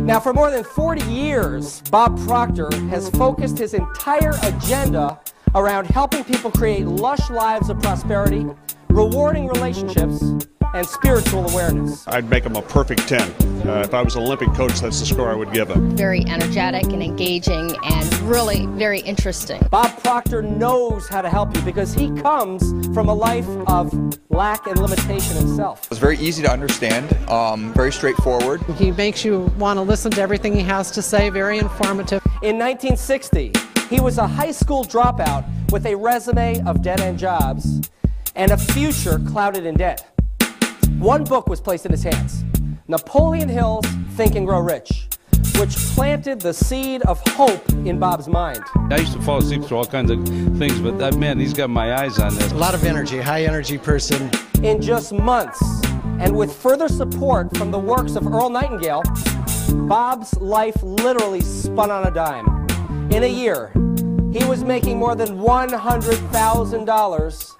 Now, for more than 40 years, Bob Proctor has focused his entire agenda around helping people create lush lives of prosperity, rewarding relationships, and spiritual awareness. I'd make him a perfect 10. If I was an Olympic coach, that's the score I would give him. Very energetic and engaging and really very interesting. Bob Proctor knows how to help you because he comes from a life of lack and limitation himself. It's very easy to understand, very straightforward. He makes you want to listen to everything he has to say, very informative. In 1960, he was a high school dropout with a resume of dead-end jobs and a future clouded in debt. One book was placed in his hands, Napoleon Hill's Think and Grow Rich, which planted the seed of hope in Bob's mind. I used to fall asleep through all kinds of things, but that man, he's got my eyes on this. A lot of energy, high energy person. In just months, and with further support from the works of Earl Nightingale, Bob's life literally spun on a dime. In a year, he was making more than $100,000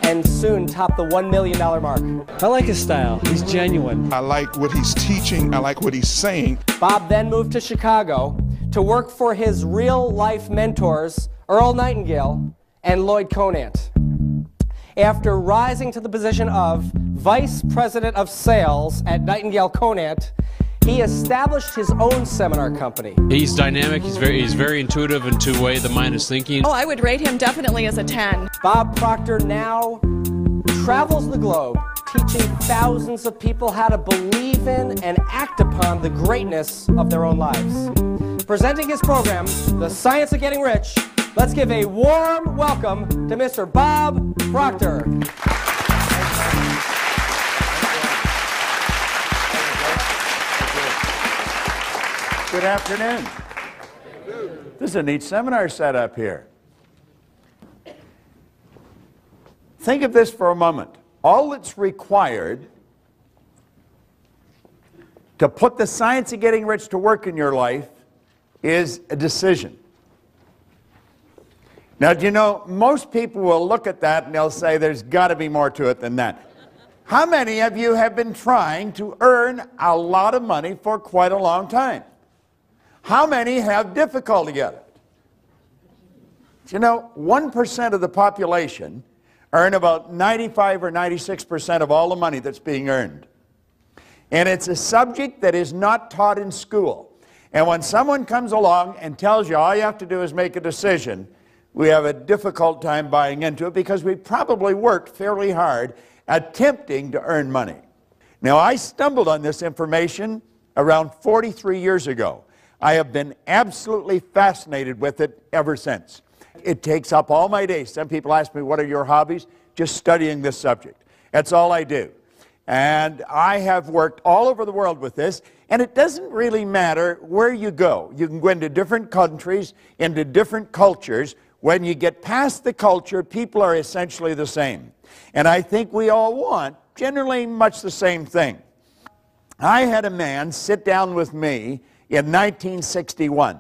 and soon topped the $1 million mark. I like his style. He's genuine. I like what he's teaching. I like what he's saying. Bob then moved to Chicago to work for his real-life mentors, Earl Nightingale and Lloyd Conant. After rising to the position of Vice President of Sales at Nightingale Conant, he established his own seminar company. He's dynamic, he's very intuitive into the way the mind is thinking. Oh, I would rate him definitely as a 10. Bob Proctor now travels the globe, teaching thousands of people how to believe in and act upon the greatness of their own lives. Presenting his program, The Science of Getting Rich, let's give a warm welcome to Mr. Bob Proctor. Good afternoon. This is a neat seminar setup here. Think of this for a moment. All that's required to put the science of getting rich to work in your life is a decision. Now, do you know, most people will look at that and they'll say there's got to be more to it than that. How many of you have been trying to earn a lot of money for quite a long time? How many have difficulty at it? You know, 1% of the population earn about 95 or 96% of all the money that's being earned. And it's a subject that is not taught in school. And when someone comes along and tells you all you have to do is make a decision, we have a difficult time buying into it because we probably worked fairly hard attempting to earn money. Now, I stumbled on this information around 43 years ago. I have been absolutely fascinated with it ever since. It takes up all my days. Some people ask me, what are your hobbies? Just studying this subject. That's all I do. And I have worked all over the world with this, and it doesn't really matter where you go. You can go into different countries, into different cultures. When you get past the culture, people are essentially the same. And I think we all want generally much the same thing. I had a man sit down with me in 1961,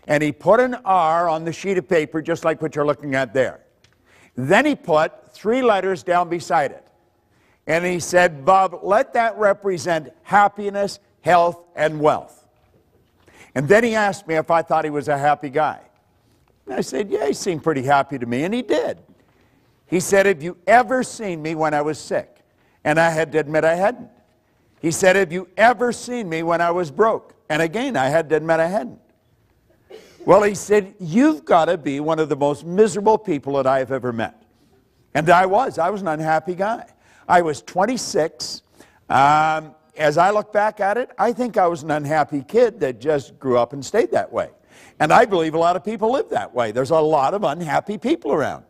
and he put an R on the sheet of paper just like what you're looking at there. Then he put 3 letters down beside it, and he said, Bob, let that represent happiness, health, and wealth. And then he asked me if I thought he was a happy guy. And I said, yeah, he seemed pretty happy to me, and he did. He said, have you ever seen me when I was sick? And I had to admit I hadn't. He said, have you ever seen me when I was broke? And again, I had to admit I hadn't. Well, he said, you've got to be one of the most miserable people that I have ever met. And I was an unhappy guy. I was 26. As I look back at it, I think I was an unhappy kid that just grew up and stayed that way. And I believe a lot of people live that way. There's a lot of unhappy people around.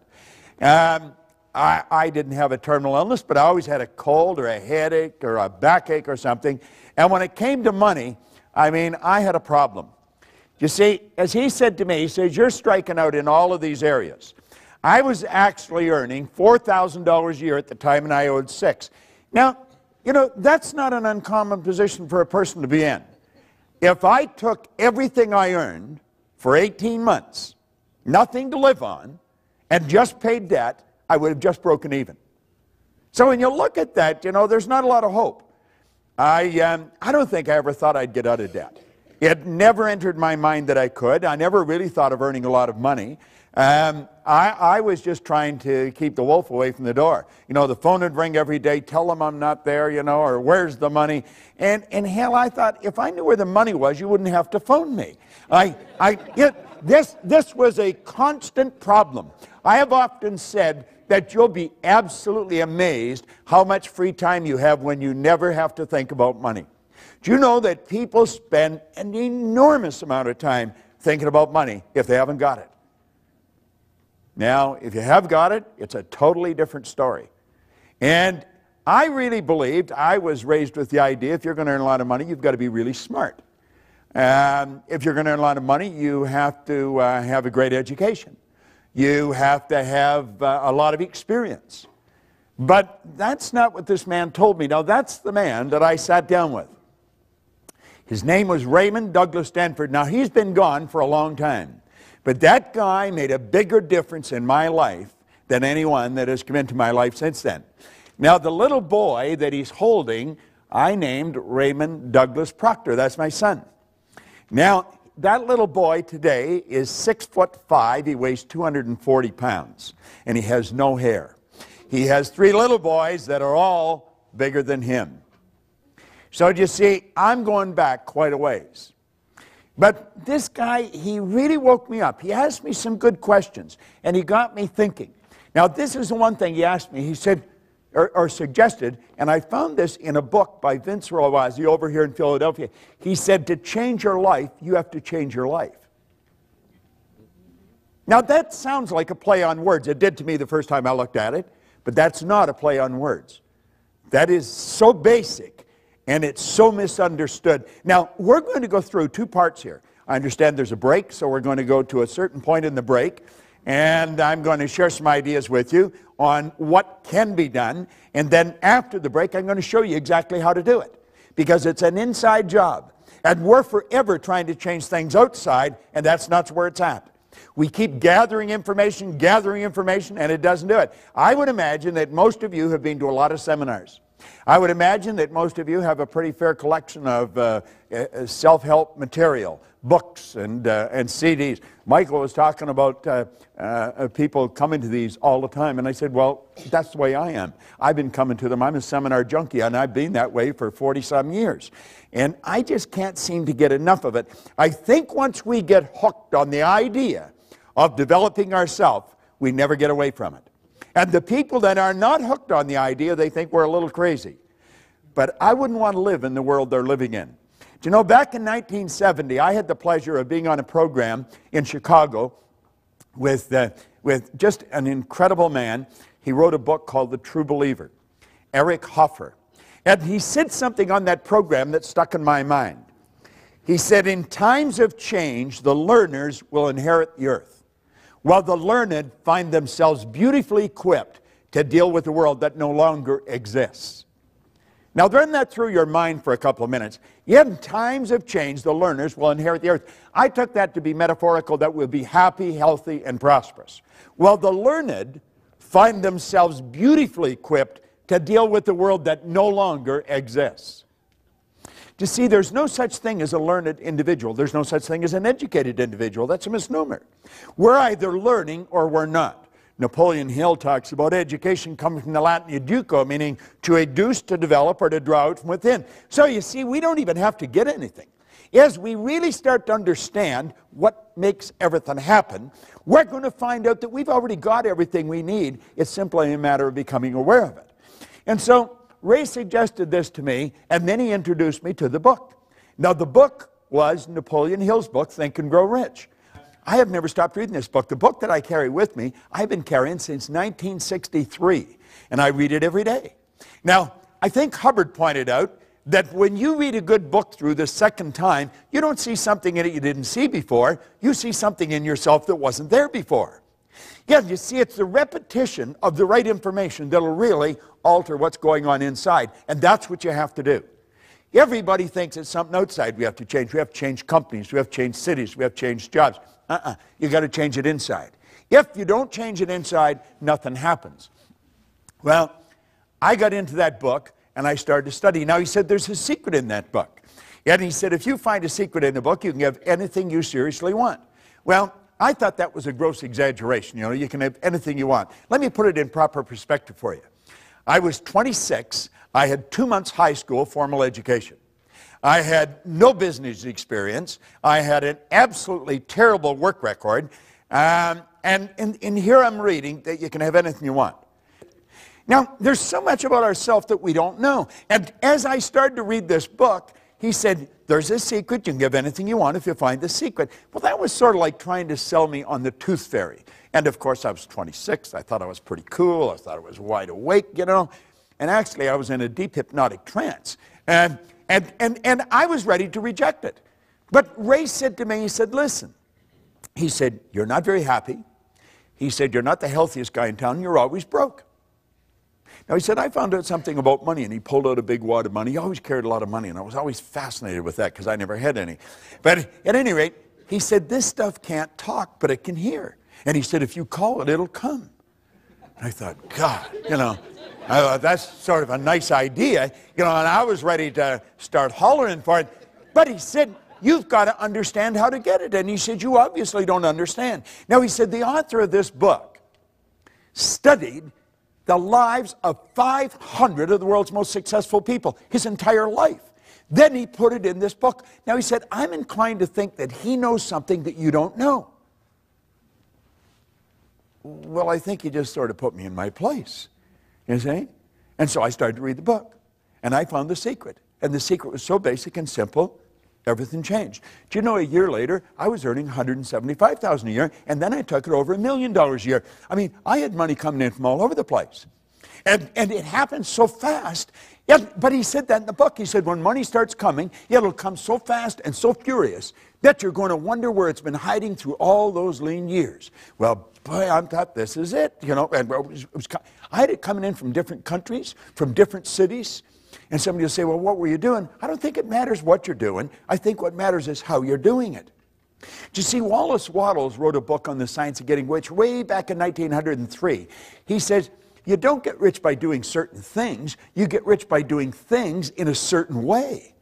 I didn't have a terminal illness, but I always had a cold or a headache or a backache or something. And when it came to money, I mean, I had a problem. You see, as he said to me, he says, you're striking out in all of these areas. I was actually earning $4,000 a year at the time, and I owed $6,000. Now, you know, that's not an uncommon position for a person to be in. If I took everything I earned for 18 months, nothing to live on, and just paid debt, I would have just broken even. So when you look at that, you know, there's not a lot of hope. I don't think I ever thought I'd get out of debt. It never entered my mind that I could. I never really thought of earning a lot of money. I was just trying to keep the wolf away from the door. You know, the phone would ring every day, tell them I'm not there, you know, or where's the money? And hell, I thought, if I knew where the money was, you wouldn't have to phone me. This was a constant problem. I have often said that you'll be absolutely amazed how much free time you have when you never have to think about money. Do you know that people spend an enormous amount of time thinking about money if they haven't got it? Now, if you have got it, it's a totally different story. And I really believed, I was raised with the idea, if you're going to earn a lot of money, you've got to be really smart. If you're going to earn a lot of money, you have to have a great education. You have to have a lot of experience. But that's not what this man told me. Now, that's the man that I sat down with. His name was Raymond Douglas Stanford. Now, he's been gone for a long time. But that guy made a bigger difference in my life than anyone that has come into my life since then. Now, the little boy that he's holding, I named Raymond Douglas Proctor. That's my son. Now, that little boy today is 6'5". He weighs 240 pounds, and he has no hair. He has 3 little boys that are all bigger than him. So you see, I'm going back quite a ways. But this guy, he really woke me up. He asked me some good questions, and he got me thinking. Now, this is the one thing he asked me. He said, or suggested, and I found this in a book by Vince Rawazzi over here in Philadelphia. He said, to change your life, you have to change your life. Now, that sounds like a play on words. It did to me the first time I looked at it, but that's not a play on words. That is so basic, and it's so misunderstood. Now, we're going to go through 2 parts here. I understand there's a break, so we're going to go to a certain point in the break, and I'm going to share some ideas with you on what can be done, and then after the break, I'm going to show you exactly how to do it, because it's an inside job, and we're forever trying to change things outside, and that's not where it's at. We keep gathering information, and it doesn't do it. I would imagine that most of you have been to a lot of seminars. I would imagine that most of you have a pretty fair collection of self-help material, books and CDs. Michael was talking about people coming to these all the time, and I said, well, that's the way I am. I've been coming to them. I'm a seminar junkie, and I've been that way for 40-some years. And I just can't seem to get enough of it. I think once we get hooked on the idea of developing ourselves, we never get away from it. And the people that are not hooked on the idea, they think we're a little crazy. But I wouldn't want to live in the world they're living in. Do you know, back in 1970, I had the pleasure of being on a program in Chicago with just an incredible man. He wrote a book called The True Believer, Eric Hoffer. And he said something on that program that stuck in my mind. He said, in times of change, the learners will inherit the earth, while the learned find themselves beautifully equipped to deal with the world that no longer exists. Now, run that through your mind for a couple of minutes. Yet in times of change, the learners will inherit the earth. I took that to be metaphorical, that we'll be happy, healthy, and prosperous, while the learned find themselves beautifully equipped to deal with the world that no longer exists. You see, there's no such thing as a learned individual. There's no such thing as an educated individual. That's a misnomer. We're either learning or we're not. Napoleon Hill talks about education coming from the Latin educo, meaning to educe, to develop, or to draw out from within. So you see, we don't even have to get anything. As we really start to understand what makes everything happen, we're going to find out that we've already got everything we need. It's simply a matter of becoming aware of it. And so Ray suggested this to me, and then he introduced me to the book. Now, the book was Napoleon Hill's book, Think and Grow Rich. I have never stopped reading this book. The book that I carry with me, I've been carrying since 1963, and I read it every day. Now, I think Hubbard pointed out that when you read a good book through the second time, you don't see something in it you didn't see before. You see something in yourself that wasn't there before. Yeah, you see, it's the repetition of the right information that'll really alter what's going on inside, and that's what you have to do. Everybody thinks it's something outside we have to change. We have to change companies, we have to change cities, we have to change jobs. You got to change it inside. If you don't change it inside, nothing happens. Well, I got into that book, and I started to study. Now, he said there's a secret in that book. And he said, if you find a secret in the book, you can have anything you seriously want. Well, I thought that was a gross exaggeration. You know, you can have anything you want. Let me put it in proper perspective for you. I was 26. I had 2 months high school formal education. I had no business experience. I had an absolutely terrible work record. And here I'm reading that you can have anything you want. Now, there's so much about ourselves that we don't know. And as I started to read this book, he said, there's a secret. You can give anything you want if you find the secret. Well, that was sort of like trying to sell me on the tooth fairy. And of course, I was 26. I thought I was pretty cool. I thought I was wide awake, you know. And actually, I was in a deep hypnotic trance. And I was ready to reject it. But Ray said to me, he said, listen. He said, you're not very happy. He said, you're not the healthiest guy in town. You're always broke. Now, he said, I found out something about money, and he pulled out a big wad of money. He always carried a lot of money, and I was always fascinated with that because I never had any. But at any rate, he said, this stuff can't talk, but it can hear. And he said, if you call it, it'll come. And I thought, God, you know, I thought, that's sort of a nice idea. You know, and I was ready to start hollering for it. But he said, you've got to understand how to get it. And he said, you obviously don't understand. Now, he said, the author of this book studied the lives of 500 of the world's most successful people, his entire life. Then he put it in this book. Now he said, I'm inclined to think that he knows something that you don't know. Well, I think he just sort of put me in my place, you see? And so I started to read the book, and I found the secret. And the secret was so basic and simple, everything changed. Do you know, a year later, I was earning $175,000 a year, and then I took it over $1 million a year. I mean, I had money coming in from all over the place. And it happened so fast. Yeah, but he said that in the book. He said, when money starts coming, it'll come so fast and so furious that you're going to wonder where it's been hiding through all those lean years. Well, boy, I thought, this is it. You know, and I had it coming in from different countries, from different cities. And somebody will say, well, what were you doing? I don't think it matters what you're doing. I think what matters is how you're doing it. Do you see, Wallace Wattles wrote a book on the science of getting rich way back in 1903. He says, you don't get rich by doing certain things. You get rich by doing things in a certain way.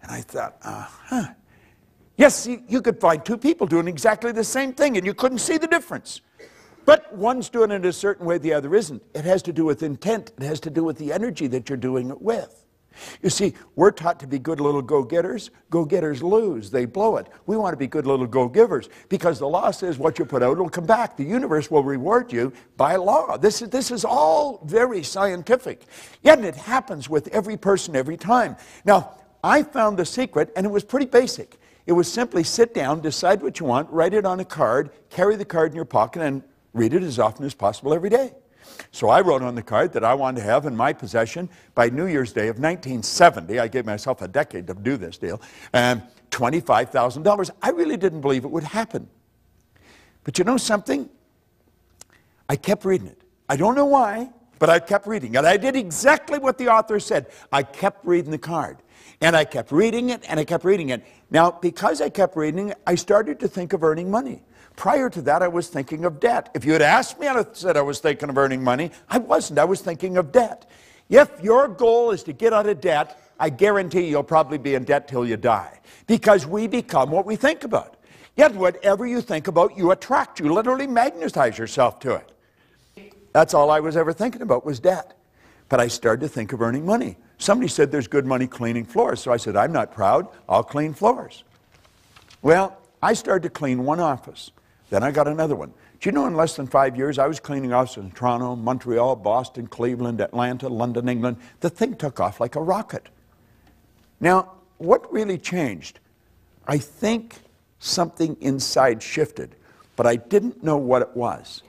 And I thought, yes, you could find two people doing exactly the same thing, and you couldn't see the difference. But one's doing it a certain way, the other isn't. It has to do with intent. It has to do with the energy that you're doing it with. You see, we're taught to be good little go-getters. Go-getters lose. They blow it. We want to be good little go-givers because the law says what you put out will come back. The universe will reward you by law. This is all very scientific. Yet it happens with every person every time. Now, I found the secret, and it was pretty basic. It was simply sit down, decide what you want, write it on a card, carry the card in your pocket, and read it as often as possible every day. So I wrote on the card that I wanted to have in my possession by New Year's Day of 1970. I gave myself a decade to do this deal. $25,000. I really didn't believe it would happen. But you know something? I kept reading it. I don't know why, but I kept reading it. I did exactly what the author said. I kept reading the card. And I kept reading it, and I kept reading it. Now, because I kept reading it, I started to think of earning money. Prior to that, I was thinking of debt. If you had asked me, I'd have said I was thinking of earning money. I wasn't. I was thinking of debt. If your goal is to get out of debt, I guarantee you'll probably be in debt till you die. Because we become what we think about. Yet whatever you think about, you attract. You literally magnetize yourself to it. That's all I was ever thinking about was debt. But I started to think of earning money. Somebody said there's good money cleaning floors. So I said, I'm not proud. I'll clean floors. Well, I started to clean one office. Then I got another one. Do you know in less than 5 years, I was cleaning offices in Toronto, Montreal, Boston, Cleveland, Atlanta, London, England. The thing took off like a rocket. Now, what really changed? I think something inside shifted, but I didn't know what it was.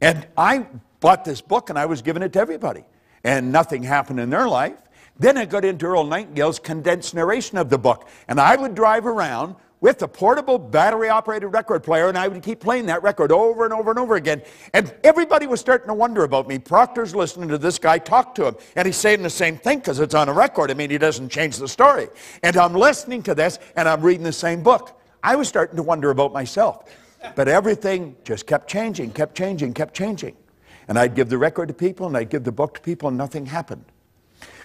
And I bought this book, and I was giving it to everybody. And nothing happened in their life. Then I got into Earl Nightingale's condensed narration of the book. And I would drive around with a portable battery-operated record player, and I would keep playing that record over and over and over again. And everybody was starting to wonder about me. Proctor's listening to this guy talk to him, and he's saying the same thing because it's on a record. I mean, he doesn't change the story. And I'm listening to this, and I'm reading the same book. I was starting to wonder about myself. But everything just kept changing, kept changing, kept changing. And I'd give the record to people, and I'd give the book to people, and nothing happened.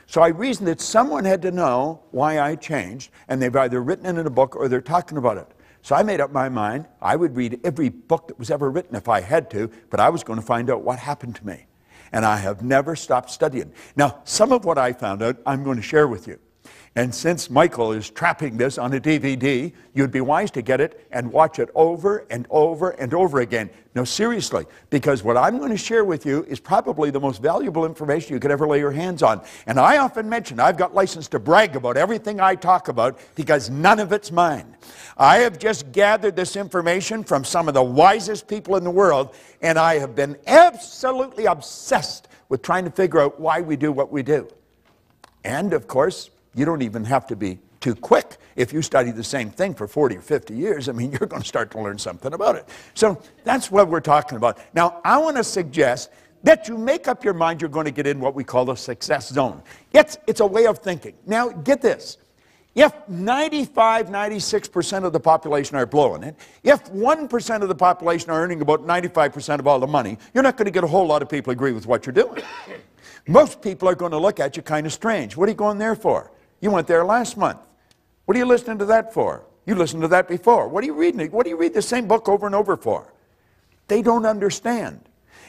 So I reasoned that someone had to know why I changed, and they've either written it in a book or they're talking about it. So I made up my mind I would read every book that was ever written if I had to, but I was going to find out what happened to me. And I have never stopped studying. Now, some of what I found out, I'm going to share with you. And since Michael is trapping this on a DVD, you'd be wise to get it and watch it over and over and over again. No, seriously, because what I'm going to share with you is probably the most valuable information you could ever lay your hands on. And I often mention I've got license to brag about everything I talk about because none of it's mine. I have just gathered this information from some of the wisest people in the world, and I have been absolutely obsessed with trying to figure out why we do what we do. And, of course, you don't even have to be too quick. If you study the same thing for 40 or 50 years, I mean, you're going to start to learn something about it. So that's what we're talking about. Now, I want to suggest that you make up your mind you're going to get in what we call the success zone. It's a way of thinking. Now, get this. If 95, 96% of the population are blowing it, if 1% of the population are earning about 95% of all the money, you're not going to get a whole lot of people agree with what you're doing. Most people are going to look at you kind of strange. What are you going there for? You went there last month. What are you listening to that for? You listened to that before. What are you reading? What do you read the same book over and over for? They don't understand.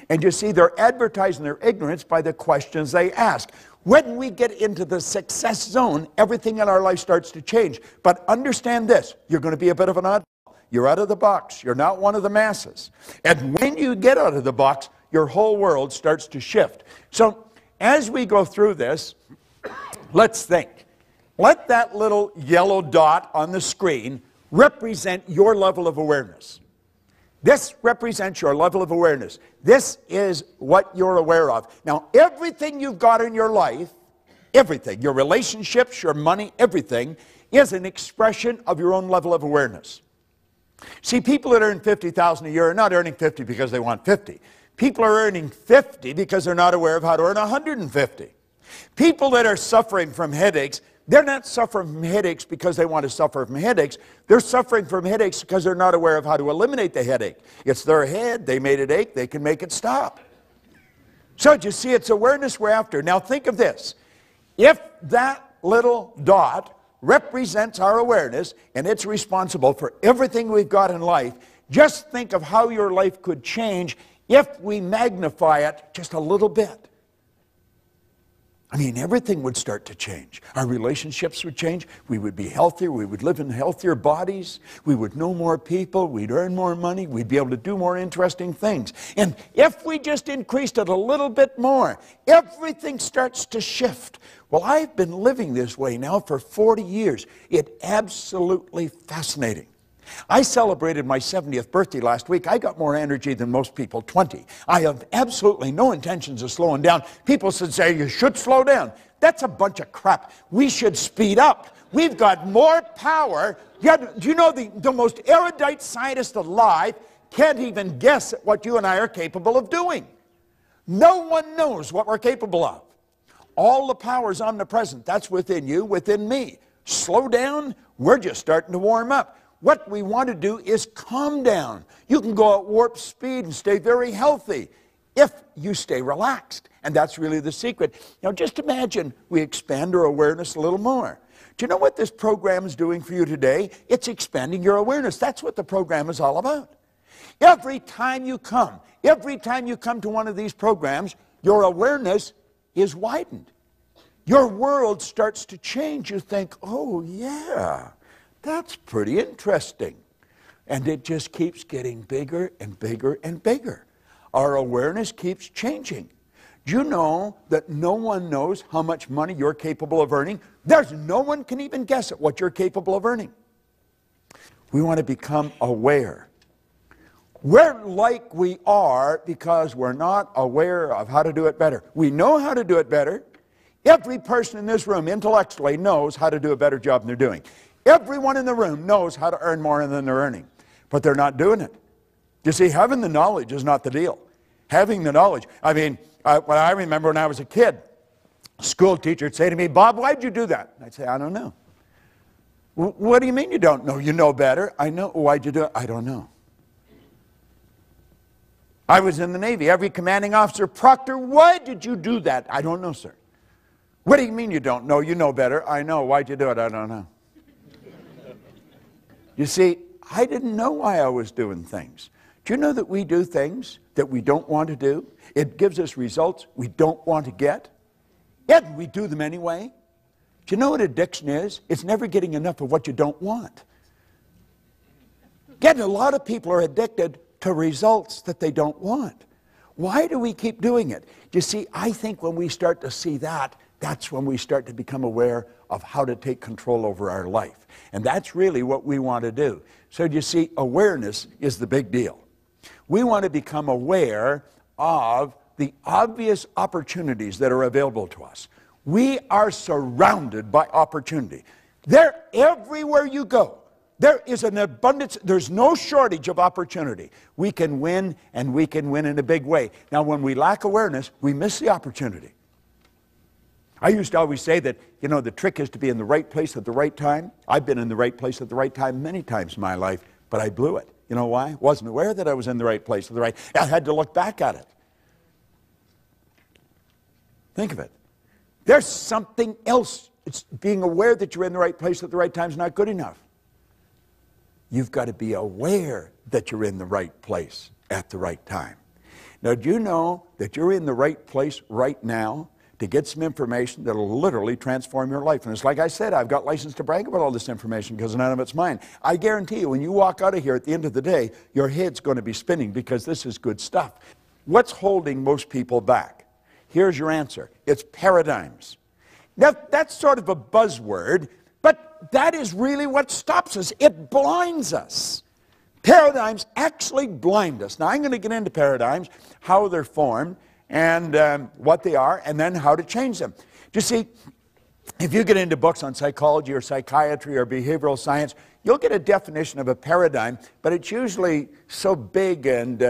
And you see, they're advertising their ignorance by the questions they ask. When we get into the success zone, everything in our life starts to change. But understand this, you're going to be a bit of an oddball. You're out of the box. You're not one of the masses. And when you get out of the box, your whole world starts to shift. So as we go through this, let's think. Let that little yellow dot on the screen represent your level of awareness. This represents your level of awareness. This is what you're aware of. Now, everything you've got in your life, everything, your relationships, your money, everything, is an expression of your own level of awareness. See, people that earn $50,000 a year are not earning 50 because they want 50. People are earning 50 because they're not aware of how to earn 150. People that are suffering from headaches, they're not suffering from headaches because they want to suffer from headaches. They're suffering from headaches because they're not aware of how to eliminate the headache. It's their head. They made it ache. They can make it stop. So you see, it's awareness we're after. Now think of this. If that little dot represents our awareness and it's responsible for everything we've got in life, just think of how your life could change if we magnify it just a little bit. I mean, everything would start to change. Our relationships would change. We would be healthier. We would live in healthier bodies. We would know more people. We'd earn more money. We'd be able to do more interesting things. And if we just increased it a little bit more, everything starts to shift. Well, I've been living this way now for 40 years. It's absolutely fascinating. I celebrated my 70th birthday last week. I got more energy than most people, 20. I have absolutely no intentions of slowing down. People should say, you should slow down. That's a bunch of crap. We should speed up. We've got more power. Do you know the most erudite scientist alive can't even guess at what you and I are capable of doing? No one knows what we're capable of. All the power is omnipresent. That's within you, within me. Slow down. We're just starting to warm up. What we want to do is calm down. You can go at warp speed and stay very healthy if you stay relaxed. And that's really the secret. Now just imagine we expand our awareness a little more. Do you know what this program is doing for you today? It's expanding your awareness. That's what the program is all about. Every time you come to one of these programs, your awareness is widened. Your world starts to change. You think, oh yeah, that's pretty interesting. And it just keeps getting bigger and bigger and bigger. Our awareness keeps changing. Do you know that no one knows how much money you're capable of earning? There's no one can even guess at what you're capable of earning. We want to become aware. We're like we are because we're not aware of how to do it better. We know how to do it better. Every person in this room intellectually knows how to do a better job than they're doing. Everyone in the room knows how to earn more than they're earning, but they're not doing it. You see, having the knowledge is not the deal. Having the knowledge. I mean, what I remember when I was a kid, a school teacher would say to me, Bob, why'd you do that? I'd say, I don't know. What do you mean you don't know? You know better. I know. Why'd you do it? I don't know. I was in the Navy. Every commanding officer, Proctor, why did you do that? I don't know, sir. What do you mean you don't know? You know better. I know. Why'd you do it? I don't know. You see, I didn't know why I was doing things. Do you know that we do things that we don't want to do? It gives us results we don't want to get, yet we do them anyway. Do you know what addiction is? It's never getting enough of what you don't want. Yet a lot of people are addicted to results that they don't want. Why do we keep doing it? You see, I think when we start to see that, that's when we start to become aware of how to take control over our life. And that's really what we want to do. So you see, awareness is the big deal. We want to become aware of the obvious opportunities that are available to us. We are surrounded by opportunity. They're everywhere you go. There is an abundance, there's no shortage of opportunity. We can win, and we can win in a big way. Now, when we lack awareness, we miss the opportunity. I used to always say that, you know, the trick is to be in the right place at the right time. I've been in the right place at the right time many times in my life, but I blew it. You know why? Wasn't aware that I was in the right place at the right time. I had to look back at it. Think of it. There's something else. It's being aware that you're in the right place at the right time is not good enough. You've got to be aware that you're in the right place at the right time. Now, do you know that you're in the right place right now to get some information that will literally transform your life? And it's like I said, I've got license to brag about all this information because none of it's mine. I guarantee you, when you walk out of here at the end of the day, your head's going to be spinning because this is good stuff. What's holding most people back? Here's your answer. It's paradigms. Now, that's sort of a buzzword, but that is really what stops us. It blinds us. Paradigms actually blind us. Now, I'm going to get into paradigms, how they're formed, and what they are, and then how to change them. You see, if you get into books on psychology or psychiatry or behavioral science, you'll get a definition of a paradigm, but it's usually so big and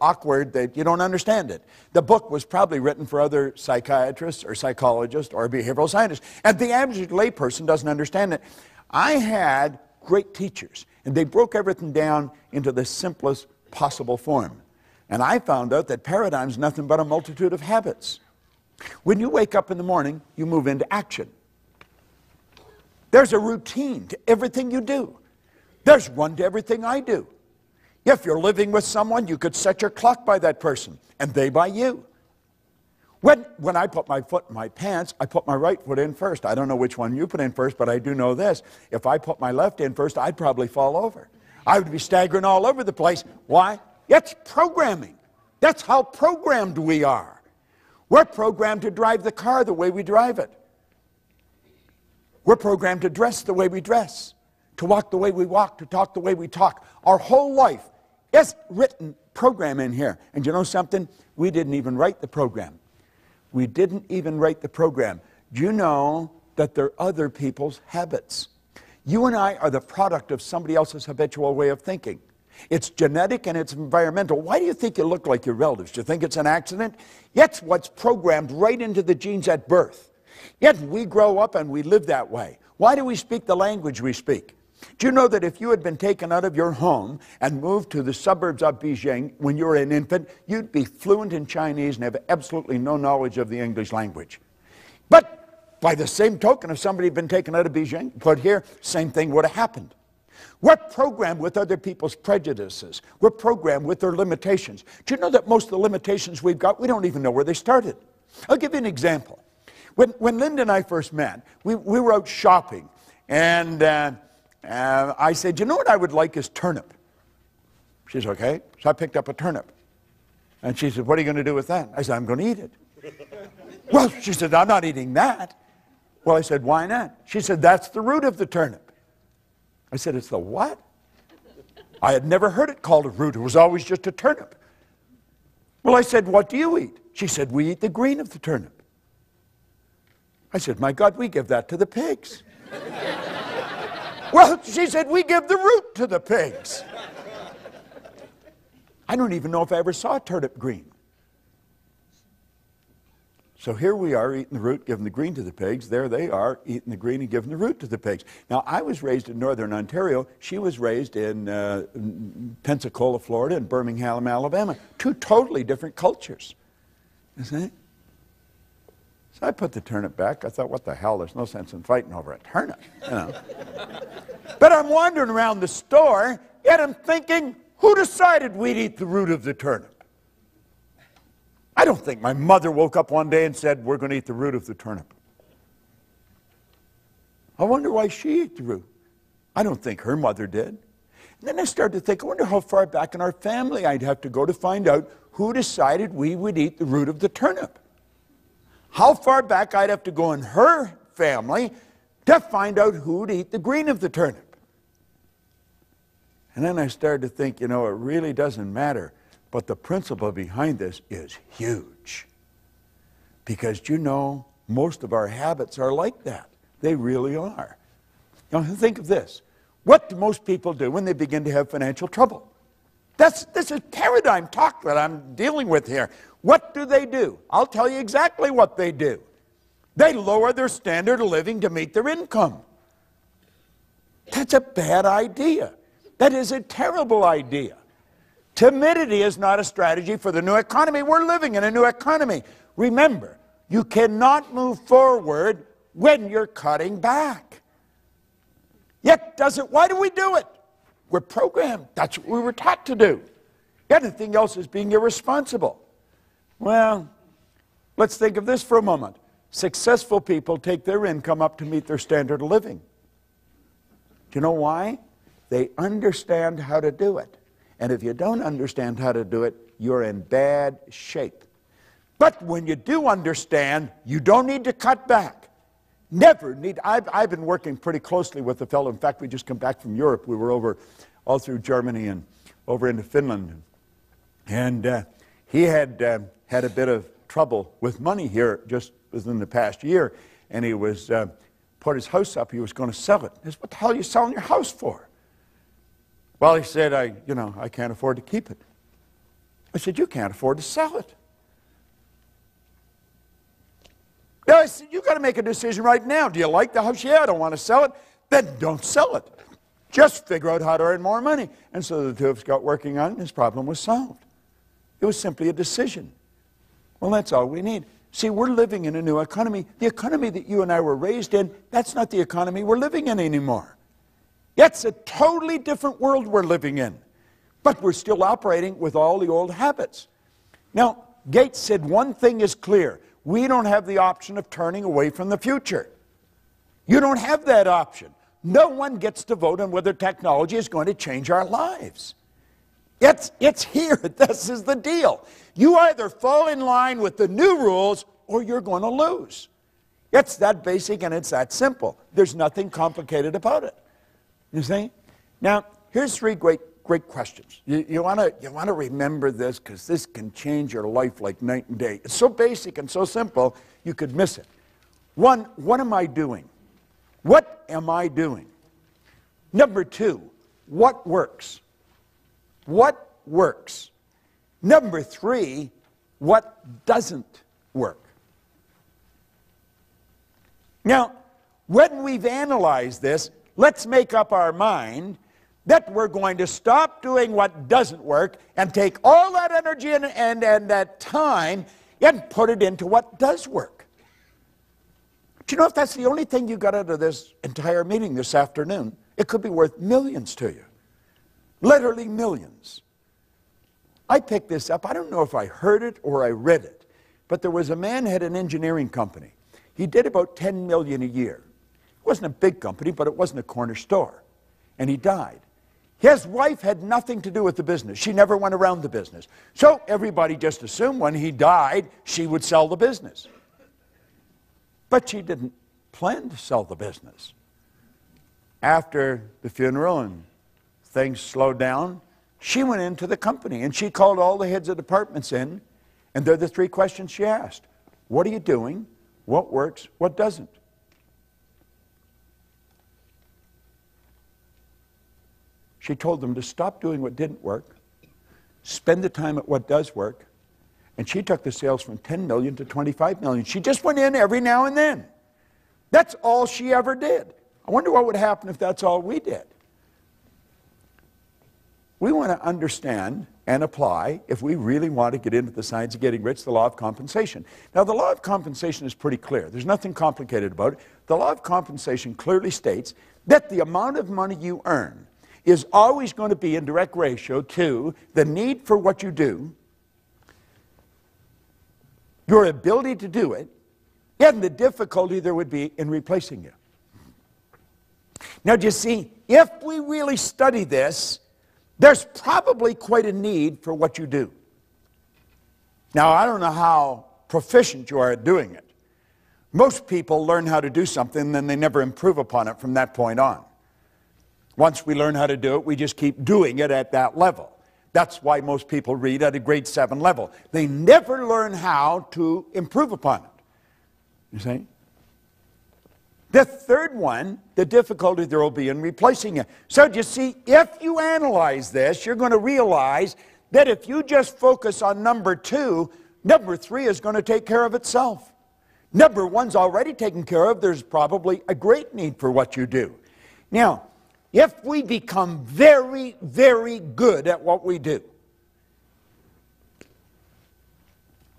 awkward that you don't understand it. The book was probably written for other psychiatrists or psychologists or behavioral scientists, and the average layperson doesn't understand it. I had great teachers, and they broke everything down into the simplest possible form. And I found out that paradigm is nothing but a multitude of habits. When you wake up in the morning, you move into action. There's a routine to everything you do. There's one to everything I do. If you're living with someone, you could set your clock by that person, and they by you. When I put my foot in my pants, I put my right foot in first. I don't know which one you put in first, but I do know this. If I put my left in first, I'd probably fall over. I would be staggering all over the place. Why? It's programming. That's how programmed we are. We're programmed to drive the car the way we drive it. We're programmed to dress the way we dress, to walk the way we walk, to talk the way we talk. Our whole life is written program in here. And you know something? We didn't even write the program. We didn't even write the program. Do you know that they're other people's habits? You and I are the product of somebody else's habitual way of thinking. It's genetic and it's environmental. Why do you think you look like your relatives? Do you think it's an accident? It's what's programmed right into the genes at birth. Yet we grow up and we live that way. Why do we speak the language we speak? Do you know that if you had been taken out of your home and moved to the suburbs of Beijing when you were an infant, you'd be fluent in Chinese and have absolutely no knowledge of the English language? But by the same token, if somebody had been taken out of Beijing, put here, same thing would have happened. We're programmed with other people's prejudices. We're programmed with their limitations. Do you know that most of the limitations we've got, we don't even know where they started? I'll give you an example. When Linda and I first met, we were out shopping, and I said, you know what I would like is turnip. She said, okay. So I picked up a turnip. And she said, what are you going to do with that? I said, I'm going to eat it. Well, she said, I'm not eating that. Well, I said, why not? She said, that's the root of the turnip. I said, it's the what? I had never heard it called a root. It was always just a turnip. Well, I said, what do you eat? She said, we eat the green of the turnip. I said, my God, we give that to the pigs. Well, she said, we give the root to the pigs. I don't even know if I ever saw turnip green. So here we are eating the root, giving the green to the pigs. There they are eating the green and giving the root to the pigs. Now, I was raised in northern Ontario. She was raised in Pensacola, Florida, and Birmingham, Alabama. Two totally different cultures. You see? So I put the turnip back. I thought, what the hell? There's no sense in fighting over a turnip, you know. But I'm wandering around the store, yet I'm thinking, who decided we'd eat the root of the turnip? I don't think my mother woke up one day and said, we're going to eat the root of the turnip. I wonder why she ate the root. I don't think her mother did. And then I started to think, I wonder how far back in our family I'd have to go to find out who decided we would eat the root of the turnip. How far back I'd have to go in her family to find out who would eat the green of the turnip. And then I started to think, you know, it really doesn't matter. But the principle behind this is huge. Because, you know, most of our habits are like that. They really are. Now, think of this. What do most people do when they begin to have financial trouble? This is paradigm talk that I'm dealing with here. What do? I'll tell you exactly what they do. They lower their standard of living to meet their income. That's a bad idea. That is a terrible idea. Timidity is not a strategy for the new economy. We're living in a new economy. Remember, you cannot move forward when you're cutting back. Yet, why do we do it? We're programmed. That's what we were taught to do. Anything else is being irresponsible. Well, let's think of this for a moment. Successful people take their income up to meet their standard of living. Do you know why? They understand how to do it. And if you don't understand how to do it, you're in bad shape. But when you do understand, you don't need to cut back. Never need. I've been working pretty closely with a fellow. In fact, we just come back from Europe. We were over all through Germany and over into Finland. And he had had a bit of trouble with money here just within the past year. And he was put his house up. He was going to sell it. I said, what the hell are you selling your house for? Well, he said, I can't afford to keep it. I said, you can't afford to sell it. Now, I said, you've got to make a decision right now. Do you like the house? Yeah, I don't want to sell it. Then don't sell it. Just figure out how to earn more money. And so the two of us got working on it, and his problem was solved. It was simply a decision. Well, that's all we need. See, we're living in a new economy. The economy that you and I were raised in, that's not the economy we're living in anymore. It's a totally different world we're living in. But we're still operating with all the old habits. Now, Gates said one thing is clear. We don't have the option of turning away from the future. You don't have that option. No one gets to vote on whether technology is going to change our lives. It's here. This is the deal. You either fall in line with the new rules or you're going to lose. It's that basic and it's that simple. There's nothing complicated about it. You see? Now, here's three great questions. You want to remember this because this can change your life like night and day. It's so basic and so simple, you could miss it. One, what am I doing? What am I doing? Number two, what works? What works? Number three, what doesn't work? Now, when we've analyzed this, let's make up our mind that we're going to stop doing what doesn't work and take all that energy and that time and put it into what does work. Do you know if that's the only thing you got out of this entire meeting this afternoon, it could be worth millions to you. Literally millions. I picked this up. I don't know if I heard it or I read it, but there was a man who had an engineering company. He did about $10 million a year. It wasn't a big company, but it wasn't a corner store. And he died. His wife had nothing to do with the business. She never went around the business. So everybody just assumed when he died, she would sell the business. But she didn't plan to sell the business. After the funeral and things slowed down, she went into the company and she called all the heads of departments in, and they're the three questions she asked. What are you doing? What works? What doesn't? She told them to stop doing what didn't work, spend the time at what does work, and she took the sales from 10 million to 25 million. She just went in every now and then. That's all she ever did. I wonder what would happen if that's all we did. We want to understand and apply, if we really want to get into the science of getting rich, the law of compensation. Now, the law of compensation is pretty clear. There's nothing complicated about it. The law of compensation clearly states that the amount of money you earn is always going to be in direct ratio to the need for what you do, your ability to do it, and the difficulty there would be in replacing you. Now, do you see, if we really study this, there's probably quite a need for what you do. Now, I don't know how proficient you are at doing it. Most people learn how to do something, then they never improve upon it from that point on. Once we learn how to do it, we just keep doing it at that level. That's why most people read at a grade 7 level. They never learn how to improve upon it. You see? The third one, the difficulty there will be in replacing it. So you see, if you analyze this, you're going to realize that if you just focus on number 2, number 3 is going to take care of itself. Number 1's already taken care of. There's probably a great need for what you do. Now, if we become very, very good at what we do,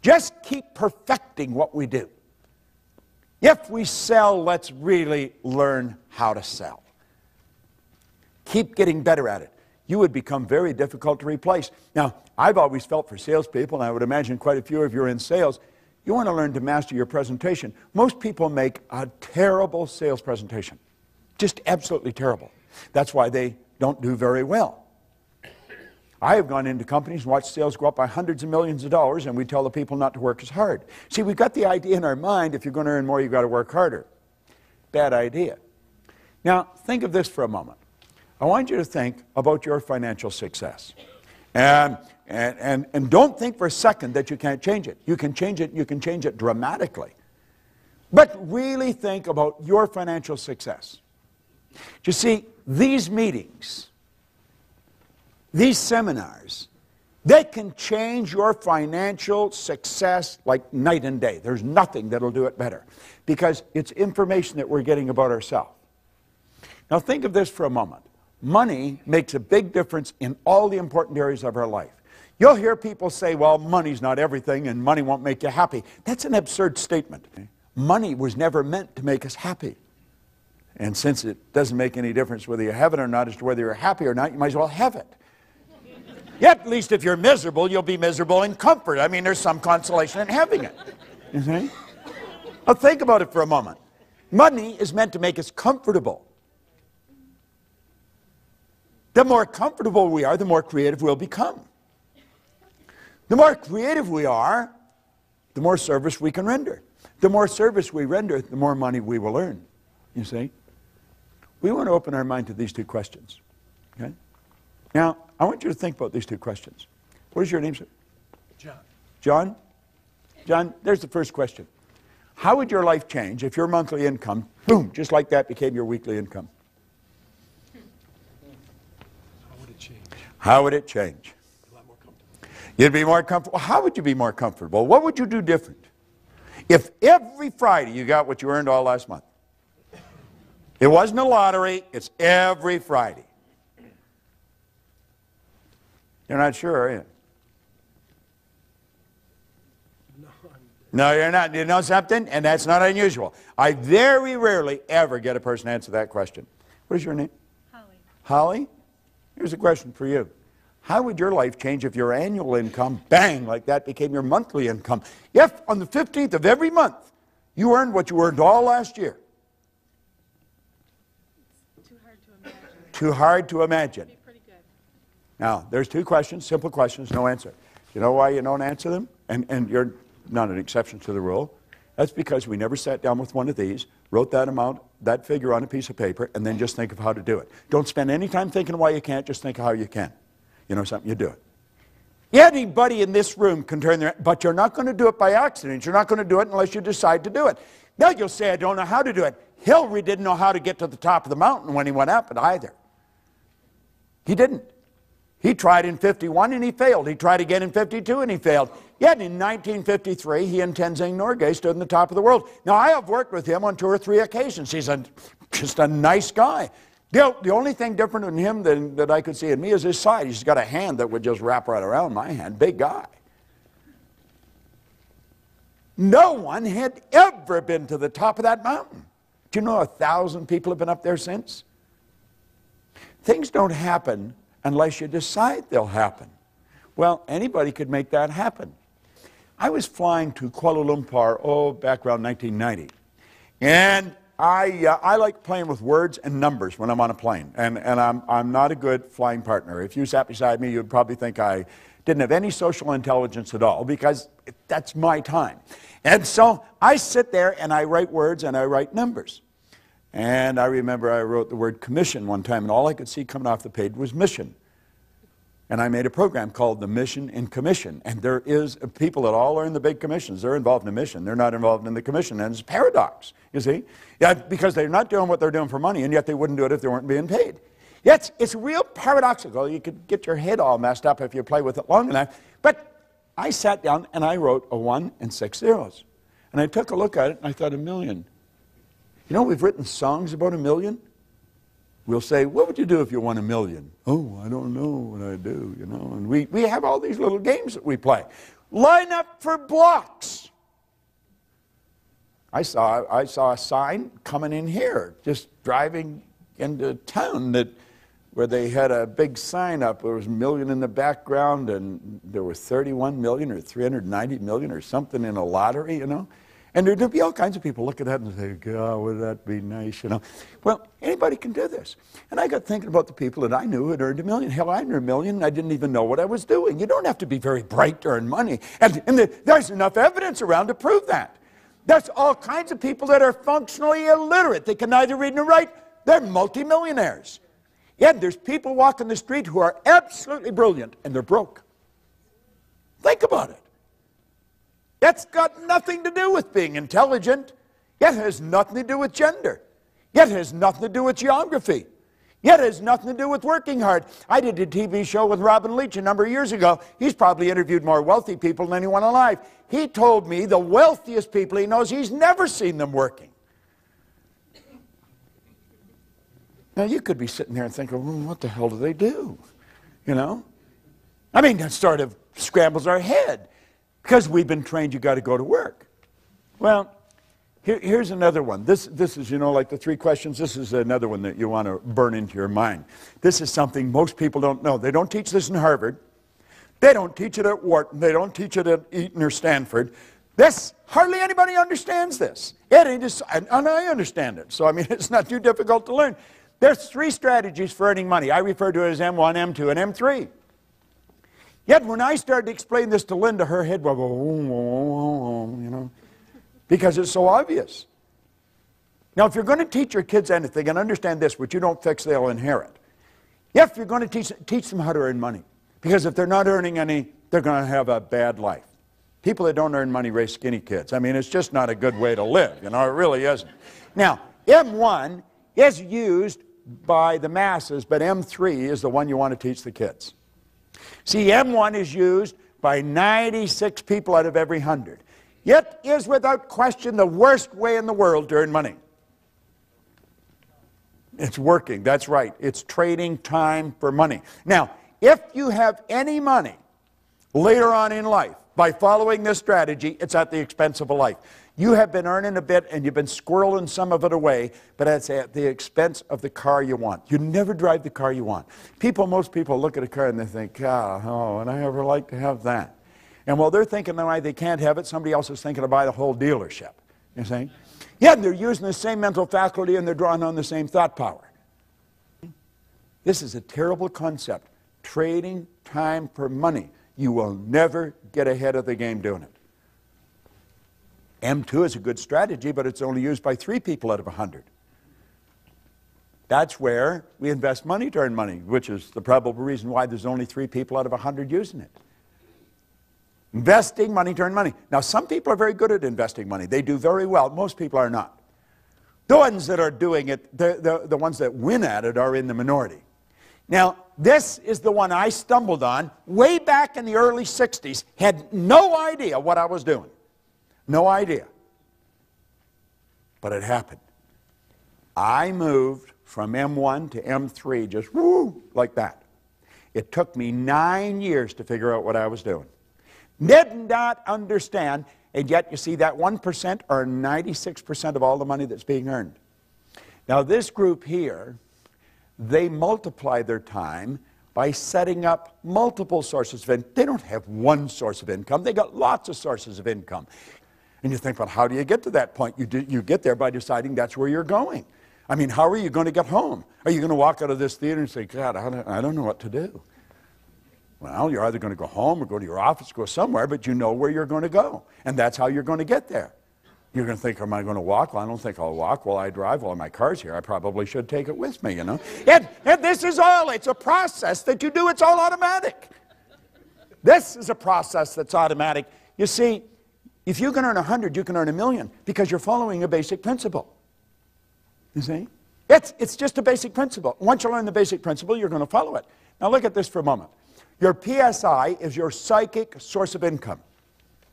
just keep perfecting what we do. If we sell, let's really learn how to sell. Keep getting better at it. You would become very difficult to replace. Now, I've always felt for salespeople, and I would imagine quite a few of you are in sales, you want to learn to master your presentation. Most people make a terrible sales presentation. Just absolutely terrible. That's why they don't do very well. I have gone into companies and watched sales go up by hundreds of millions of dollars, and we tell the people not to work as hard. See, we've got the idea in our mind, if you're going to earn more, you've got to work harder. Bad idea. Now, think of this for a moment. I want you to think about your financial success. And don't think for a second that you can't change it. You can change it, you can change it dramatically. But really think about your financial success. You see, these meetings, these seminars, they can change your financial success like night and day. There's nothing that'll do it better because it's information that we're getting about ourselves. Now think of this for a moment. Money makes a big difference in all the important areas of our life. You'll hear people say, well, money's not everything and money won't make you happy. That's an absurd statement. Money was never meant to make us happy. And since it doesn't make any difference whether you have it or not as to whether you're happy or not, you might as well have it. Yet, at least if you're miserable, you'll be miserable in comfort. I mean, there's some consolation in having it. You see? Now think about it for a moment. Money is meant to make us comfortable. The more comfortable we are, the more creative we'll become. The more creative we are, the more service we can render. The more service we render, the more money we will earn. You see? We want to open our mind to these two questions. Okay? Now, I want you to think about these two questions. What is your name, sir? John. John? John, there's the first question. How would your life change if your monthly income, boom, just like that, became your weekly income? How would it change? How would it change? A lot more comfortable. You'd be more comfortable. How would you be more comfortable? What would you do different? If every Friday you got what you earned all last month. It wasn't a lottery, it's every Friday. You're not sure, are you? No, you're not. You know something? And that's not unusual. I very rarely ever get a person to answer that question. What is your name? Holly. Holly? Here's a question for you. How would your life change if your annual income, bang, like that, became your monthly income? If on the 15th of every month you earned what you earned all last year? Too hard to imagine. Too hard to imagine. Be pretty good. Now, there's two questions, simple questions, no answer. You know why you don't answer them? And you're not an exception to the rule. That's because we never sat down with one of these, wrote that amount, that figure on a piece of paper, and then just think of how to do it. Don't spend any time thinking why you can't, just think of how you can. You know something, you do it. Anybody in this room can turn their, but you're not going to do it by accident. You're not going to do it unless you decide to do it. Now you'll say, I don't know how to do it. Hillary didn't know how to get to the top of the mountain when he went up it either. He didn't. He tried in 51 and he failed. He tried again in 52 and he failed. Yet in 1953, he and Tenzing Norgay stood on the top of the world. Now, I have worked with him on 2 or 3 occasions. He's just a nice guy. The only thing different in him that I could see in me is his size. He's got a hand that would just wrap right around my hand. Big guy. No one had ever been to the top of that mountain. Do you know 1,000 people have been up there since? Things don't happen unless you decide they'll happen. Well, anybody could make that happen. I was flying to Kuala Lumpur, back around 1990. And I like playing with words and numbers when I'm on a plane. And I'm not a good flying partner. If you sat beside me, you'd probably think I didn't have any social intelligence at all, because that's my time. And so I sit there and I write words and I write numbers. And I remember I wrote the word commission one time, and all I could see coming off the page was mission. And I made a program called the Mission in Commission. And there is people that all are in the big commissions. They're involved in the mission. They're not involved in the commission. And it's a paradox, you see. Yeah, because they're not doing what they're doing for money, and yet they wouldn't do it if they weren't being paid. Yeah, it's real paradoxical. You could get your head all messed up if you play with it long enough. But I sat down and I wrote a 1 and 6 zeros. And I took a look at it and I thought, $1 million. You know, we've written songs about $1 million. We'll say, what would you do if you won $1 million? Oh, I don't know what I'd do, you know. And we have all these little games that we play. Line up for blocks. I saw a sign coming in here, just driving into town, where they had a big sign up. There was $1 million in the background, and there were 31 million or 390 million or something in a lottery, you know. And there'd be all kinds of people look at that and say, God, would that be nice, you know. Well, anybody can do this. And I got thinking about the people that I knew had earned $1 million. Hell, I earned $1 million, and I didn't even know what I was doing. You don't have to be very bright to earn money. And there's enough evidence around to prove that. There's all kinds of people that are functionally illiterate. They can neither read nor write. They're multimillionaires. Yet there's people walking the street who are absolutely brilliant, and they're broke. Think about it. That's got nothing to do with being intelligent. Yet it has nothing to do with gender. Yet it has nothing to do with geography. Yet it has nothing to do with working hard. I did a TV show with Robin Leach a number of years ago. He's probably interviewed more wealthy people than anyone alive. He told me the wealthiest people he knows, he's never seen them working. Now, you could be sitting there and thinking, well, what the hell do they do? You know? I mean, that sort of scrambles our head. Because we've been trained you got to go to work. Well, here's another one. This is, you know, like the 3 questions. This is another one that you want to burn into your mind. This is something most people don't know. They don't teach this in Harvard. They don't teach it at Wharton. They don't teach it at Eton or Stanford. Hardly anybody understands this. And I understand it. So, I mean, it's not too difficult to learn. There's 3 strategies for earning money. I refer to it as M1, M2, and M3. Yet when I started to explain this to Linda, her head would go, you know, because it's so obvious. Now, if you're going to teach your kids anything, and understand this, what you don't fix, they'll inherit. If you're going to teach them how to earn money, because if they're not earning any, they're going to have a bad life. People that don't earn money raise skinny kids. I mean, it's just not a good way to live, you know, it really isn't. Now, M1 is used by the masses, but M3 is the one you want to teach the kids. See, M1 is used by 96 people out of every 100. Yet is without question the worst way in the world to earn money. It's working, that's right. It's trading time for money. Now, if you have any money later on in life by following this strategy, it's at the expense of a life. You have been earning a bit and you've been squirreling some of it away, but it's at the expense of the car you want. You never drive the car you want. Most people look at a car and they think, oh, and I ever like to have that. And while they're thinking why they can't have it, somebody else is thinking to buy the whole dealership. You see? Yeah, they're using the same mental faculty and they're drawing on the same thought power. This is a terrible concept. Trading time for money. You will never get ahead of the game doing it. M2 is a good strategy, but it's only used by 3 people out of 100. That's where we invest money to earn money, which is the probable reason why there's only 3 people out of 100 using it. Investing money to earn money. Now, some people are very good at investing money. They do very well. Most people are not. The ones that are doing it, the ones that win at it are in the minority. Now, this is the one I stumbled on way back in the early 60s. Had no idea what I was doing. No idea. But it happened. I moved from M1 to M3, just woo, like that. It took me 9 years to figure out what I was doing. Did not understand, and yet you see that 1% are 96% of all the money that's being earned. Now this group here, they multiply their time by setting up multiple sources of income. They don't have one source of income. They got lots of sources of income. And you think, well, how do you get to that point? You get there by deciding that's where you're going. I mean, how are you going to get home? Are you going to walk out of this theater and say, God, I don't know what to do? Well, you're either going to go home or go to your office, go somewhere, but you know where you're going to go. And that's how you're going to get there. You're going to think, am I going to walk? Well, I don't think I'll walk. Well, I drive. Well, my car's here. I probably should take it with me, you know. And this is all, it's a process that you do. It's all automatic. This is a process that's automatic. You see, if you can earn 100, you can earn 1,000,000 because you're following a basic principle. You see? It's just a basic principle. Once you learn the basic principle, you're going to follow it. Now look at this for a moment. Your PSI is your psychic source of income.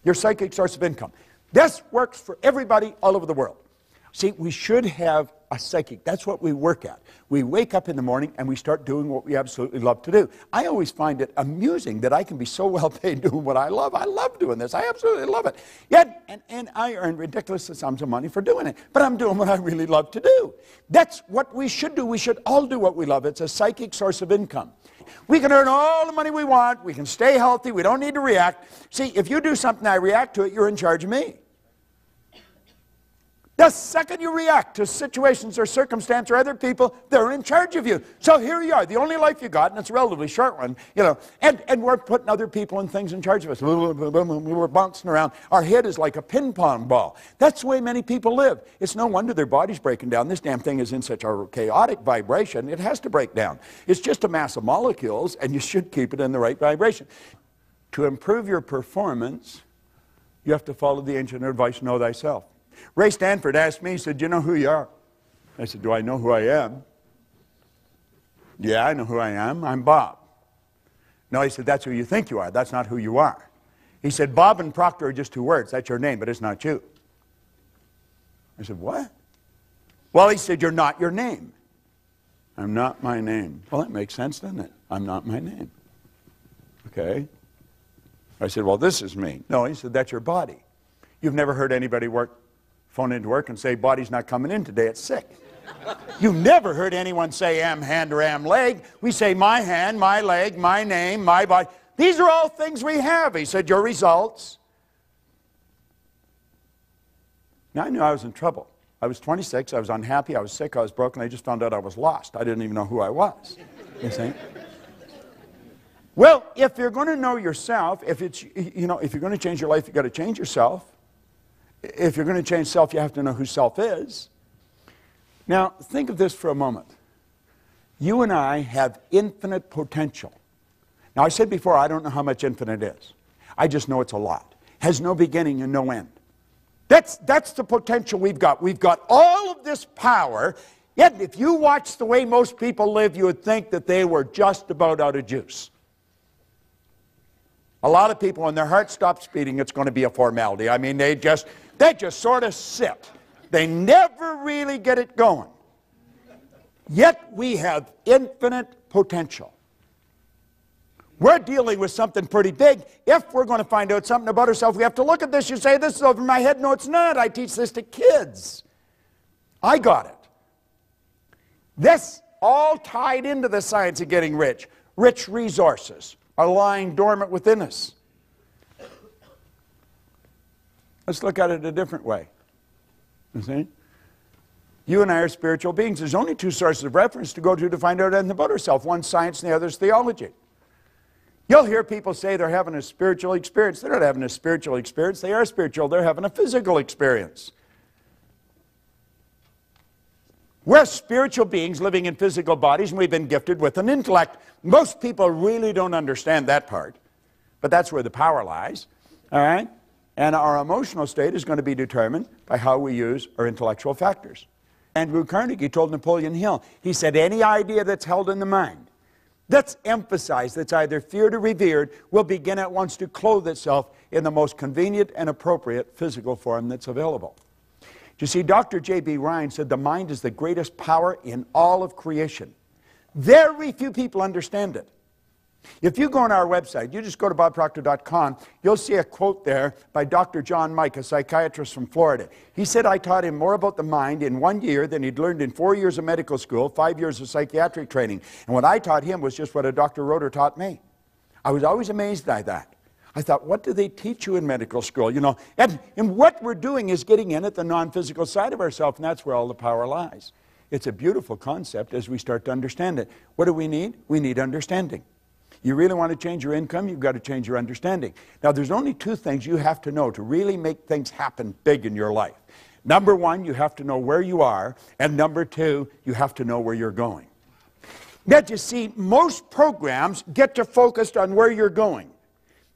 Your psychic source of income. This works for everybody all over the world. See, we should have a psychic. That's what we work at. We wake up in the morning and we start doing what we absolutely love to do. I always find it amusing that I can be so well paid doing what I love. I love doing this. I absolutely love it. Yet, and I earn ridiculous sums of money for doing it. But I'm doing what I really love to do. That's what we should do. We should all do what we love. It's a psychic source of income. We can earn all the money we want. We can stay healthy. We don't need to react. See, if you do something I react to it, you're in charge of me. The second you react to situations or circumstance or other people, they're in charge of you. So here you are, the only life you got, and it's a relatively short one, you know, and we're putting other people and things in charge of us. We're bouncing around. Our head is like a ping pong ball. That's the way many people live. It's no wonder their body's breaking down. This damn thing is in such a chaotic vibration, it has to break down. It's just a mass of molecules, and you should keep it in the right vibration. To improve your performance, you have to follow the ancient advice, know thyself. Ray Stanford asked me, he said, do you know who you are? I said, do I know who I am? Yeah, I know who I am. I'm Bob. No, he said, that's who you think you are. That's not who you are. He said, Bob and Proctor are just two words. That's your name, but it's not you. I said, what? Well, he said, you're not your name. I'm not my name. Well, that makes sense, doesn't it? I'm not my name. Okay. I said, well, this is me. No, he said, that's your body. You've never heard anybody phone into work and say, body's not coming in today, it's sick. You've never heard anyone say, am hand or am leg. We say, my hand, my leg, my name, my body. These are all things we have. He said, your results. Now I knew I was in trouble. I was 26, I was unhappy, I was sick, I was broken, I just found out I was lost. I didn't even know who I was. You see? Well, if you're going to know yourself, if you're going to change your life, you've got to change yourself. If you're going to change self, you have to know who self is. Now, think of this for a moment. You and I have infinite potential. Now, I said before, I don't know how much infinite is. I just know it's a lot. Has no beginning and no end. That's the potential we've got. We've got all of this power, yet if you watch the way most people live, you would think that they were just about out of juice. A lot of people, when their heart stops beating, it's going to be a formality. I mean, they just sort of sit. They never really get it going. Yet we have infinite potential. We're dealing with something pretty big. If we're going to find out something about ourselves, we have to look at this. You say, this is over my head. No, it's not. I teach this to kids. I got it. This all tied into the science of getting rich. Rich resources are lying dormant within us. Let's look at it a different way. You see? You and I are spiritual beings. There's only two sources of reference to go to find out anything about ourselves. One's science and the other's theology. You'll hear people say they're having a spiritual experience. They're not having a spiritual experience. They are spiritual. They're having a physical experience. We're spiritual beings living in physical bodies, and we've been gifted with an intellect. Most people really don't understand that part, but that's where the power lies, all right? And our emotional state is going to be determined by how we use our intellectual factors. Andrew Carnegie told Napoleon Hill, he said, any idea that's held in the mind, that's emphasized, that's either feared or revered, will begin at once to clothe itself in the most convenient and appropriate physical form that's available. You see, Dr. J.B. Ryan said the mind is the greatest power in all of creation. Very few people understand it. If you go on our website, you just go to bobproctor.com, you'll see a quote there by Dr. John Mike, a psychiatrist from Florida. He said, I taught him more about the mind in 1 year than he'd learned in 4 years of medical school, 5 years of psychiatric training. And what I taught him was just what a Dr. Roeder taught me. I was always amazed by that. I thought, what do they teach you in medical school? You know, and what we're doing is getting in at the non-physical side of ourselves, and that's where all the power lies. It's a beautiful concept as we start to understand it. What do we need? We need understanding. You really want to change your income, you've got to change your understanding. Now, there's only two things you have to know to really make things happen big in your life. Number one, you have to know where you are, and number two, you have to know where you're going. Now, you see, most programs get you focused on where you're going.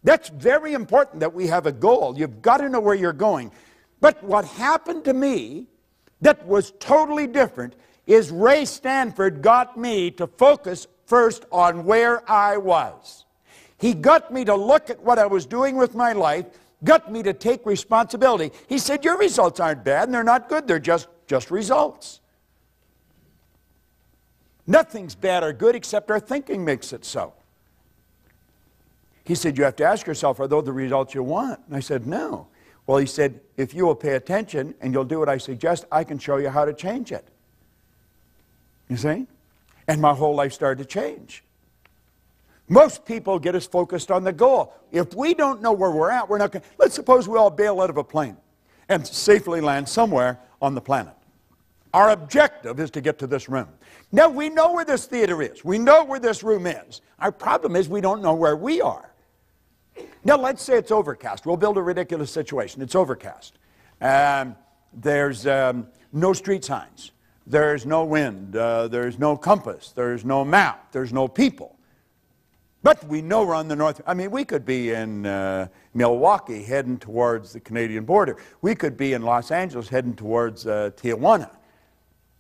That's very important that we have a goal. You've got to know where you're going. But what happened to me that was totally different is Ray Stanford got me to focus first on where I was. He got me to look at what I was doing with my life, got me to take responsibility. He said, your results aren't bad and they're not good, they're just results. Nothing's bad or good except our thinking makes it so. He said, you have to ask yourself, are those the results you want? And I said, no. Well, he said, if you will pay attention and you'll do what I suggest, I can show you how to change it. You see? And my whole life started to change. Most people get us focused on the goal. If we don't know where we're at, we're not going to... Let's suppose we all bail out of a plane and safely land somewhere on the planet. Our objective is to get to this room. Now, we know where this theater is. We know where this room is. Our problem is we don't know where we are. Now, let's say it's overcast. We'll build a ridiculous situation. It's overcast. There's no street signs. There's no wind. There's no compass. There's no map. There's no people. But we know we're on the north. I mean, we could be in Milwaukee heading towards the Canadian border. We could be in Los Angeles heading towards Tijuana.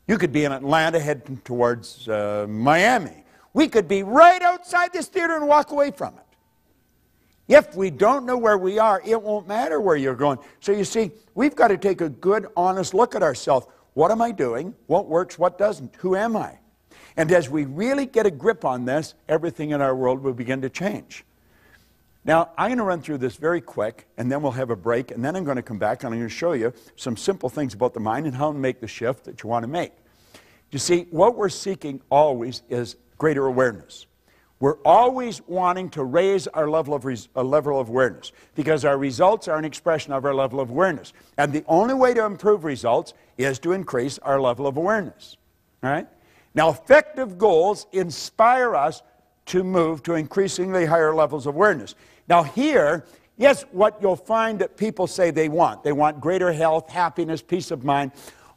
You could be in Atlanta heading towards Miami. We could be right outside this theater and walk away from it. If we don't know where we are, it won't matter where you're going. So you see, we've got to take a good, honest look at ourselves. What am I doing? What works? What doesn't? Who am I? And as we really get a grip on this, everything in our world will begin to change. Now, I'm going to run through this very quick, and then we'll have a break, and then I'm going to come back and I'm going to show you some simple things about the mind and how to make the shift that you want to make. You see, what we're seeking always is greater awareness. We're always wanting to raise our level of awareness because our results are an expression of our level of awareness. And the only way to improve results is to increase our level of awareness. All right? Now, effective goals inspire us to move to increasingly higher levels of awareness. Now here, yes, what you'll find that people say they want. They want greater health, happiness, peace of mind.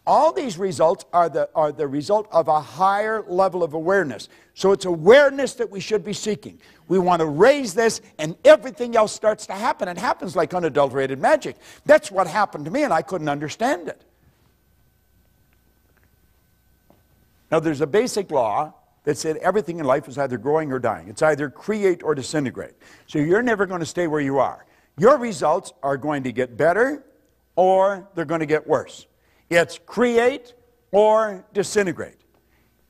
All these results are the result of a higher level of awareness. So it's awareness that we should be seeking. We want to raise this and everything else starts to happen. It happens like unadulterated magic. That's what happened to me and I couldn't understand it. Now there's a basic law that said everything in life is either growing or dying. It's either create or disintegrate. So you're never going to stay where you are. Your results are going to get better or they're going to get worse. It's create or disintegrate.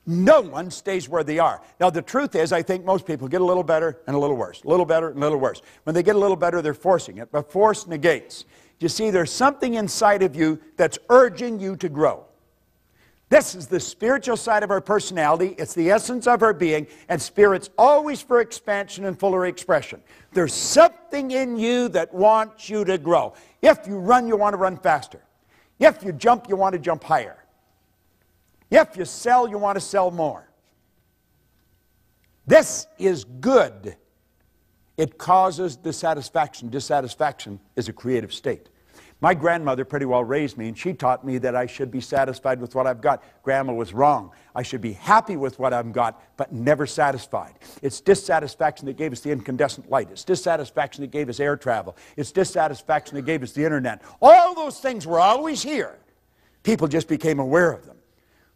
No one stays where they are. Now, the truth is, I think most people get a little better and a little worse. A little better and a little worse. When they get a little better, they're forcing it. But force negates. You see, there's something inside of you that's urging you to grow. This is the spiritual side of our personality. It's the essence of our being. And spirit's always for expansion and fuller expression. There's something in you that wants you to grow. If you run, you want to run faster. If you jump, you want to jump higher. If you sell, you want to sell more. This is good. It causes dissatisfaction. Dissatisfaction is a creative state. My grandmother pretty well raised me, and she taught me that I should be satisfied with what I've got. Grandma was wrong. I should be happy with what I've got, but never satisfied. It's dissatisfaction that gave us the incandescent light. It's dissatisfaction that gave us air travel. It's dissatisfaction that gave us the internet. All those things were always here. People just became aware of them.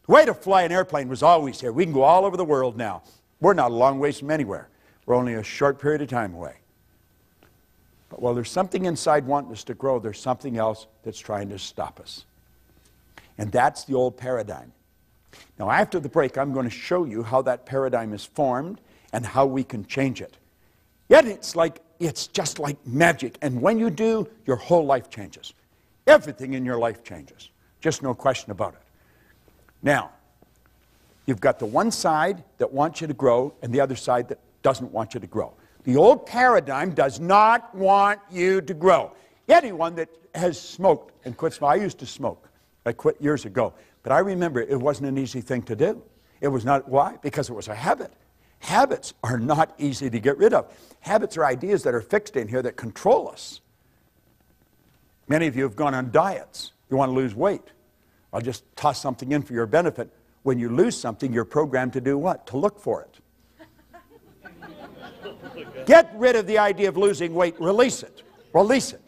The way to fly an airplane was always here. We can go all over the world now. We're not a long ways from anywhere. We're only a short period of time away. But while there's something inside wanting us to grow, there's something else that's trying to stop us. And that's the old paradigm. Now, after the break, I'm going to show you how that paradigm is formed and how we can change it. Yet it's just like magic. And when you do, your whole life changes. Everything in your life changes. Just no question about it. Now, you've got the one side that wants you to grow and the other side that doesn't want you to grow. The old paradigm does not want you to grow. Anyone that has smoked and quit smoking, I used to smoke. I quit years ago. But I remember it wasn't an easy thing to do. It was not. Why? Because it was a habit. Habits are not easy to get rid of. Habits are ideas that are fixed in here that control us. Many of you have gone on diets. You want to lose weight. I'll just toss something in for your benefit. When you lose something, you're programmed to do what? To look for it. Get rid of the idea of losing weight. Release it. Release it.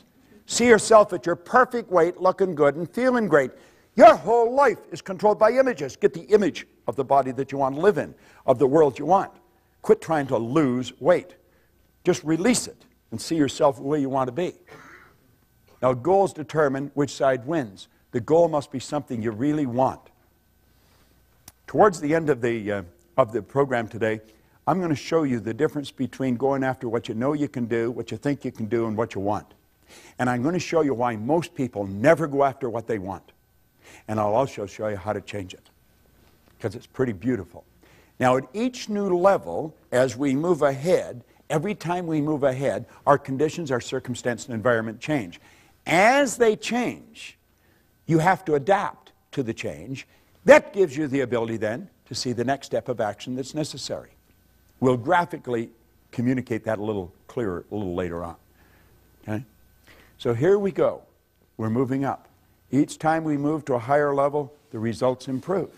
See yourself at your perfect weight, looking good and feeling great. Your whole life is controlled by images. Get the image of the body that you want to live in, of the world you want. Quit trying to lose weight. Just release it and see yourself the way you want to be. Now, goals determine which side wins. The goal must be something you really want. Towards the end of the program today, I'm going to show you the difference between going after what you know you can do, what you think you can do, and what you want. And I'm going to show you why most people never go after what they want. And I'll also show you how to change it, because it's pretty beautiful. Now, at each new level, as we move ahead, every time we move ahead, our conditions, our circumstance, and environment change. As they change, you have to adapt to the change. That gives you the ability then to see the next step of action that's necessary. We'll graphically communicate that a little clearer a little later on. Okay? So here we go. We're moving up. Each time we move to a higher level, the results improve.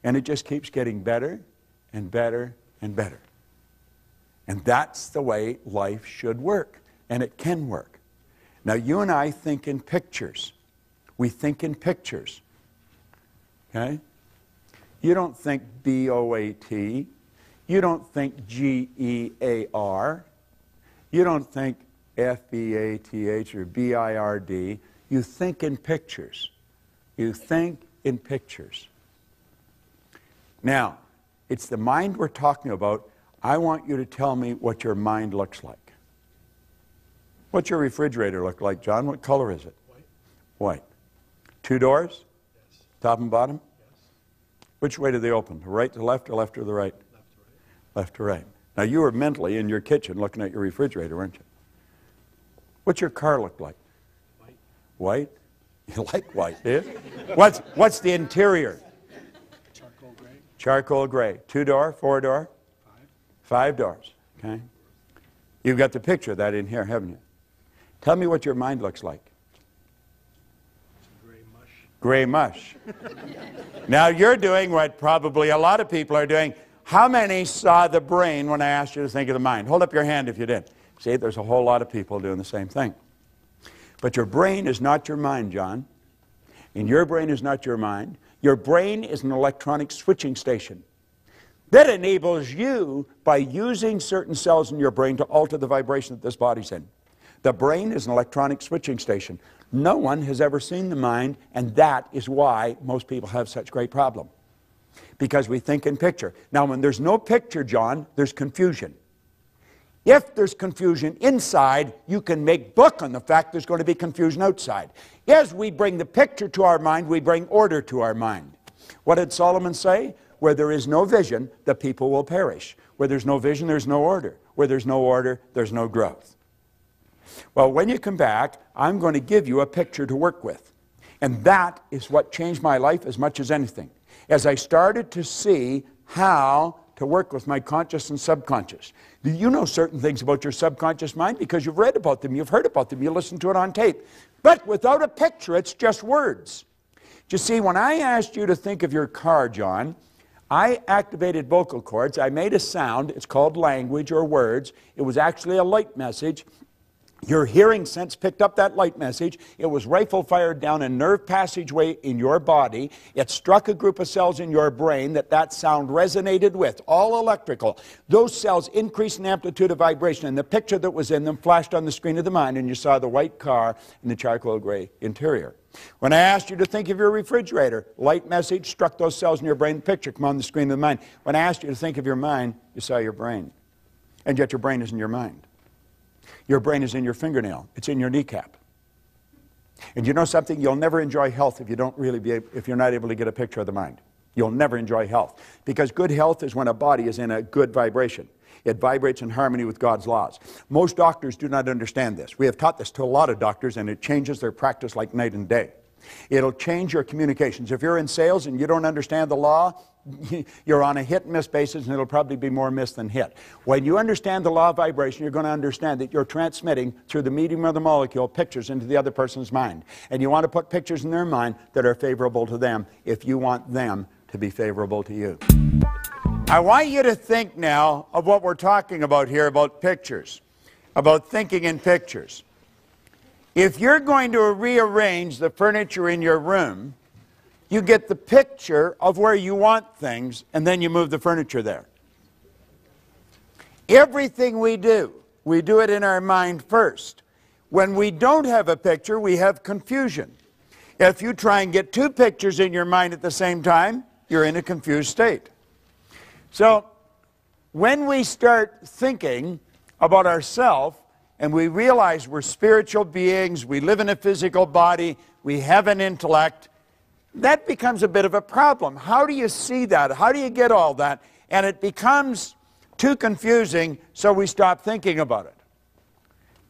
And it just keeps getting better and better and better. And that's the way life should work. And it can work. Now, you and I think in pictures. We think in pictures. Okay? You don't think B-O-A-T. You don't think G-E-A-R. You don't think F-B-A-T-H or B-I-R-D. You think in pictures. You think in pictures. Now, it's the mind we're talking about. I want you to tell me what your mind looks like. What's your refrigerator look like, John? What color is it? White. White. 2 doors? Yes. Top and bottom? Yes. Which way do they open? The right to left or left to the right? Left to right. Left to right. Now, you were mentally in your kitchen looking at your refrigerator, weren't you? What's your car look like? White. White? You like white, do you? What's the interior? Charcoal gray. Charcoal gray. 2 door, 4 door? 5 doors. Okay. You've got the picture of that in here, haven't you? Tell me what your mind looks like. Gray mush. Gray mush. Now you're doing what probably a lot of people are doing. How many saw the brain when I asked you to think of the mind? Hold up your hand if you did. See, there's a whole lot of people doing the same thing. But your brain is not your mind, John. And your brain is not your mind. Your brain is an electronic switching station that enables you by using certain cells in your brain to alter the vibration that this body's in. The brain is an electronic switching station. No one has ever seen the mind, and that is why most people have such great problem. Because we think in picture. Now, when there's no picture, John, there's confusion. If there's confusion inside, you can make book on the fact there's going to be confusion outside. As we bring the picture to our mind, we bring order to our mind. What did Solomon say? Where there is no vision, the people will perish. Where there's no vision, there's no order. Where there's no order, there's no growth. Well, when you come back, I'm going to give you a picture to work with. And that is what changed my life as much as anything. As I started to see how to work with my conscious and subconscious. Do you know certain things about your subconscious mind? Because you've read about them, you've heard about them, you listened to it on tape. But without a picture, it's just words. You see, when I asked you to think of your car, John, I activated vocal cords. I made a sound. It's called language or words. It was actually a light message. Your hearing sense picked up that light message. It was rifle fired down a nerve passageway in your body. It struck a group of cells in your brain that sound resonated with, all electrical. Those cells increased in amplitude of vibration, and the picture that was in them flashed on the screen of the mind, and you saw the white car and the charcoal gray interior. When I asked you to think of your refrigerator, light message struck those cells in your brain, the picture come on the screen of the mind. When I asked you to think of your mind, you saw your brain. And yet your brain isn't your mind. Your brain is in your fingernail. It's in your kneecap. And you know something? You'll never enjoy health if you're not able to get a picture of the mind. You'll never enjoy health. Because good health is when a body is in a good vibration. It vibrates in harmony with God's laws. Most doctors do not understand this. We have taught this to a lot of doctors, and it changes their practice like night and day. It'll change your communications. If you're in sales and you don't understand the law, you're on a hit-and-miss basis, and it'll probably be more miss than hit. When you understand the law of vibration, you're going to understand that you're transmitting through the medium of the molecule pictures into the other person's mind. And you want to put pictures in their mind that are favorable to them if you want them to be favorable to you. I want you to think now of what we're talking about here, about pictures, about thinking in pictures. If you're going to rearrange the furniture in your room, you get the picture of where you want things, and then you move the furniture there. Everything we do it in our mind first. When we don't have a picture, we have confusion. If you try and get two pictures in your mind at the same time, you're in a confused state. So, when we start thinking about ourselves, and we realize we're spiritual beings, we live in a physical body, we have an intellect, that becomes a bit of a problem. How do you see that? How do you get all that? And it becomes too confusing, so we stop thinking about it.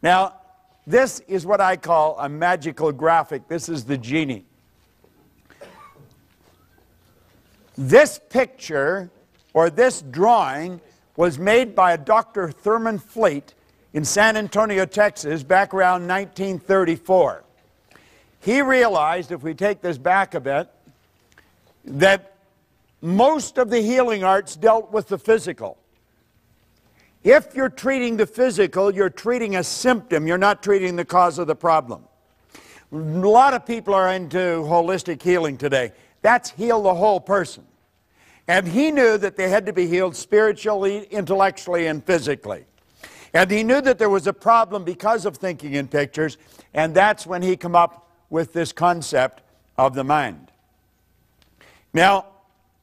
Now, this is what I call a magical graphic. This is the genie. This picture, or this drawing, was made by a Dr. Thurman Fleet in San Antonio, Texas, back around 1934. He realized, if we take this back a bit, that most of the healing arts dealt with the physical. If you're treating the physical, you're treating a symptom. You're not treating the cause of the problem. A lot of people are into holistic healing today. That's heal the whole person. And he knew that they had to be healed spiritually, intellectually, and physically. And he knew that there was a problem because of thinking in pictures, and that's when he came up with this concept of the mind. Now,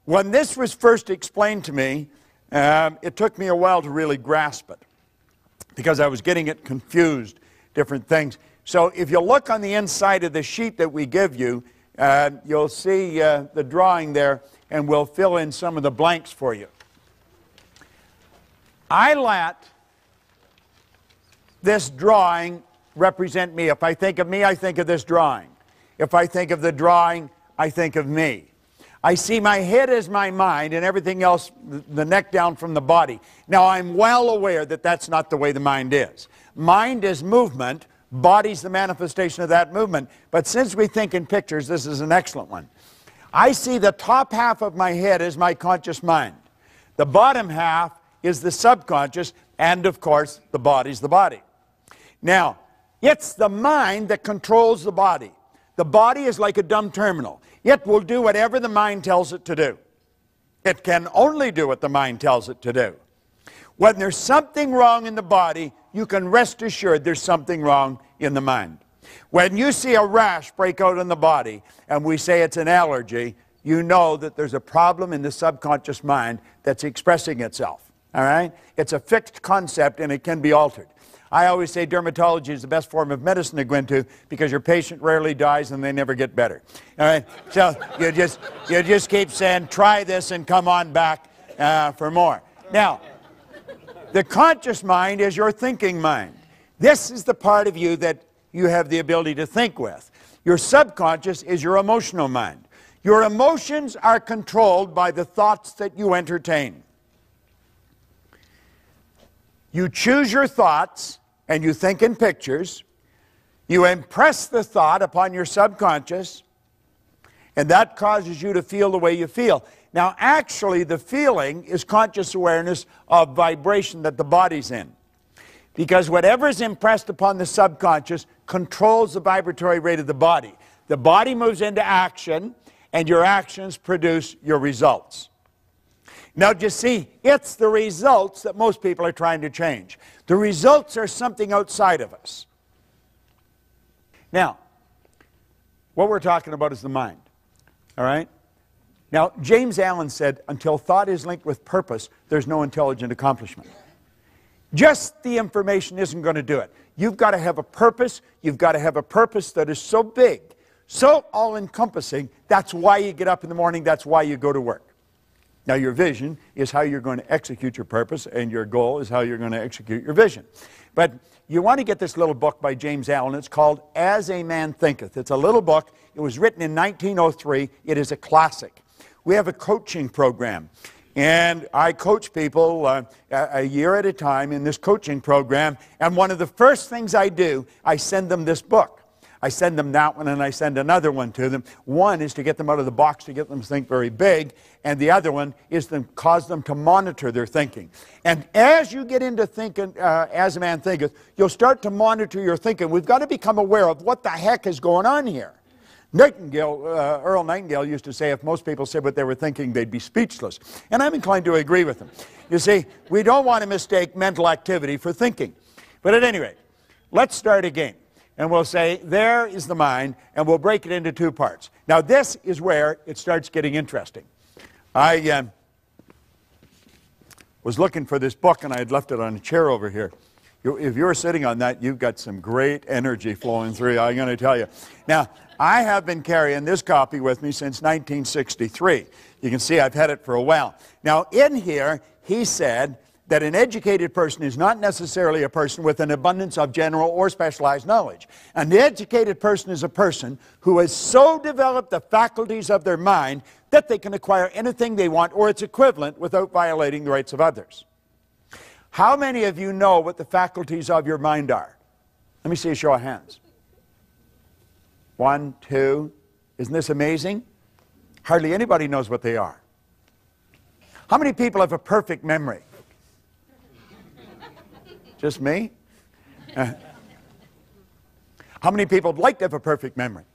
when this was first explained to me, it took me a while to really grasp it, because I was getting it confused, different things. So if you look on the inside of the sheet that we give you, you'll see the drawing there, and we'll fill in some of the blanks for you. I let this drawing represent me. If I think of me, I think of this drawing. If I think of the drawing, I think of me. I see my head as my mind and everything else, the neck down from the body. Now, I'm well aware that that's not the way the mind is. Mind is movement, body's the manifestation of that movement. But since we think in pictures, this is an excellent one. I see the top half of my head as my conscious mind. The bottom half is the subconscious, and of course, the body's the body. Now, it's the mind that controls the body. The body is like a dumb terminal. It will do whatever the mind tells it to do. It can only do what the mind tells it to do. When there's something wrong in the body, you can rest assured there's something wrong in the mind. When you see a rash break out in the body, and we say it's an allergy, you know that there's a problem in the subconscious mind that's expressing itself. All right? It's a fixed concept, and it can be altered. I always say dermatology is the best form of medicine to go into, because your patient rarely dies and they never get better. All right? So you just keep saying, try this and come on back for more. Now, the conscious mind is your thinking mind. This is the part of you that you have the ability to think with. Your subconscious is your emotional mind. Your emotions are controlled by the thoughts that you entertain. You choose your thoughts and you think in pictures. You impress the thought upon your subconscious, and that causes you to feel the way you feel. Now, actually, the feeling is conscious awareness of vibration that the body's in. Because whatever is impressed upon the subconscious controls the vibratory rate of the body. The body moves into action, and your actions produce your results. Now, do you see, it's the results that most people are trying to change. The results are something outside of us. Now, what we're talking about is the mind, all right? Now, James Allen said, until thought is linked with purpose, there's no intelligent accomplishment. Just the information isn't going to do it. You've got to have a purpose. You've got to have a purpose that is so big, so all-encompassing. That's why you get up in the morning. That's why you go to work. Now, your vision is how you're going to execute your purpose, and your goal is how you're going to execute your vision. But you want to get this little book by James Allen. It's called As a Man Thinketh. It's a little book. It was written in 1903. It is a classic. We have a coaching program, and I coach people a year at a time in this coaching program, and one of the first things I do, I send them this book. I send them that one, and I send another one to them. One is to get them out of the box, to get them to think very big, and the other one is to cause them to monitor their thinking. And as you get into thinking, as a man thinketh, you'll start to monitor your thinking. We've got to become aware of what the heck is going on here. Earl Nightingale used to say if most people said what they were thinking, they'd be speechless. And I'm inclined to agree with him. You see, we don't want to mistake mental activity for thinking. But at any rate, let's start again. And we'll say, there is the mind, and we'll break it into two parts. Now, this is where it starts getting interesting. I was looking for this book, and I had left it on a chair over here. If you're sitting on that, you've got some great energy flowing through, I'm going to tell you. Now, I have been carrying this copy with me since 1963. You can see I've had it for a while. Now, in here, he said that an educated person is not necessarily a person with an abundance of general or specialized knowledge. An educated person is a person who has so developed the faculties of their mind that they can acquire anything they want or its equivalent without violating the rights of others. How many of you know what the faculties of your mind are? Let me see a show of hands. 1, 2. Isn't this amazing? Hardly anybody knows what they are. How many people have a perfect memory? Just me? How many people would like to have a perfect memory?